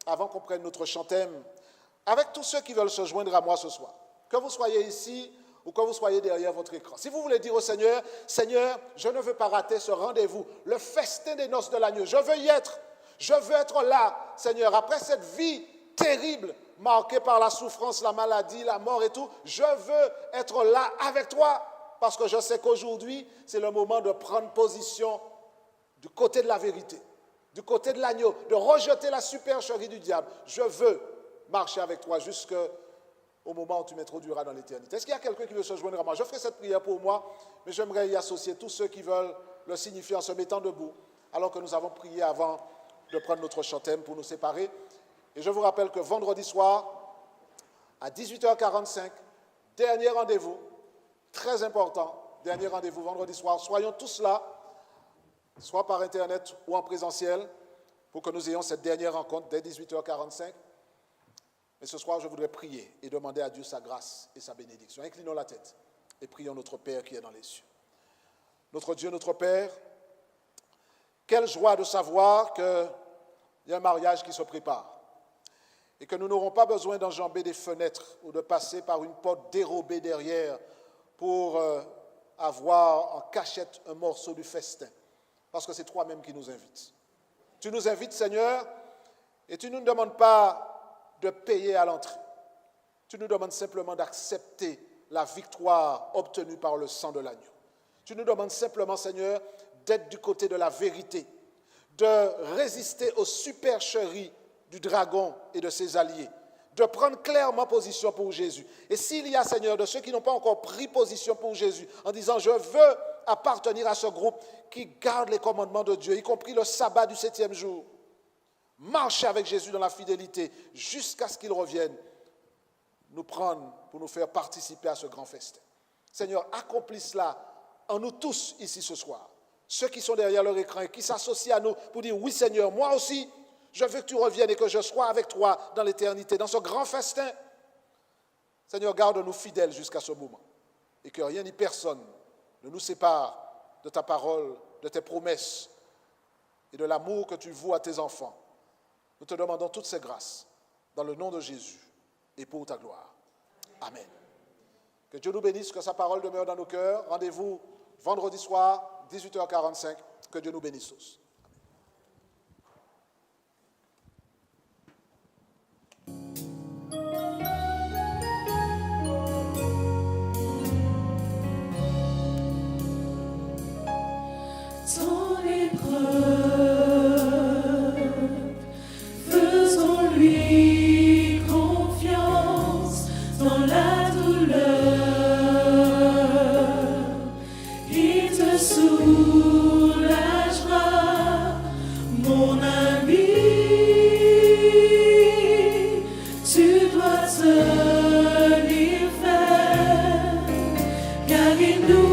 avant qu'on prenne notre chantème, avec tous ceux qui veulent se joindre à moi ce soir. Que vous soyez ici ou que vous soyez derrière votre écran. Si vous voulez dire au Seigneur, Seigneur, je ne veux pas rater ce rendez-vous, le festin des noces de l'agneau. Je veux y être. Je veux être là, Seigneur. Après cette vie terrible, marquée par la souffrance, la maladie, la mort et tout, je veux être là avec toi. Parce que je sais qu'aujourd'hui, c'est le moment de prendre position du côté de la vérité, du côté de l'agneau, de rejeter la supercherie du diable. Je veux marcher avec toi jusqu'au moment où tu m'introduiras dans l'éternité. Est-ce qu'il y a quelqu'un qui veut se joindre à moi? Je ferai cette prière pour moi, mais j'aimerais y associer tous ceux qui veulent le signifier en se mettant debout, alors que nous avons prié avant de prendre notre chantème pour nous séparer. Et je vous rappelle que vendredi soir, à 18h45, dernier rendez-vous, très important, dernier rendez-vous vendredi soir. Soyons tous là, soit par Internet ou en présentiel, pour que nous ayons cette dernière rencontre dès 18h45. Mais ce soir, je voudrais prier et demander à Dieu sa grâce et sa bénédiction. Inclinons la tête et prions notre Père qui est dans les cieux. Notre Dieu, notre Père, quelle joie de savoir qu'il y a un mariage qui se prépare et que nous n'aurons pas besoin d'enjamber des fenêtres ou de passer par une porte dérobée derrière pour avoir en cachette un morceau du festin, parce que c'est toi-même qui nous invites. Tu nous invites, Seigneur, et tu ne nous demandes pas de payer à l'entrée. Tu nous demandes simplement d'accepter la victoire obtenue par le sang de l'agneau. Tu nous demandes simplement, Seigneur, d'être du côté de la vérité, de résister aux supercheries du dragon et de ses alliés, de prendre clairement position pour Jésus. Et s'il y a, Seigneur, de ceux qui n'ont pas encore pris position pour Jésus, en disant « je veux appartenir à ce groupe qui garde les commandements de Dieu, y compris le sabbat du 7e jour », marcher avec Jésus dans la fidélité jusqu'à ce qu'il revienne nous prendre pour nous faire participer à ce grand festin. Seigneur, accomplis cela en nous tous ici ce soir. Ceux qui sont derrière leur écran et qui s'associent à nous pour dire « oui Seigneur, moi aussi, je veux que tu reviennes et que je sois avec toi dans l'éternité, dans ce grand festin. » Seigneur, garde-nous fidèles jusqu'à ce moment et que rien ni personne ne nous sépare de ta parole, de tes promesses et de l'amour que tu voues à tes enfants. Nous te demandons toutes ces grâces dans le nom de Jésus et pour ta gloire. Amen. Que Dieu nous bénisse, que sa parole demeure dans nos cœurs. Rendez-vous vendredi soir, 18h45. Que Dieu nous bénisse tous. Dans l'épreuve, faisons-lui confiance dans la douleur. Il te soulagera, mon ami. Tu dois te lui faire, car il nous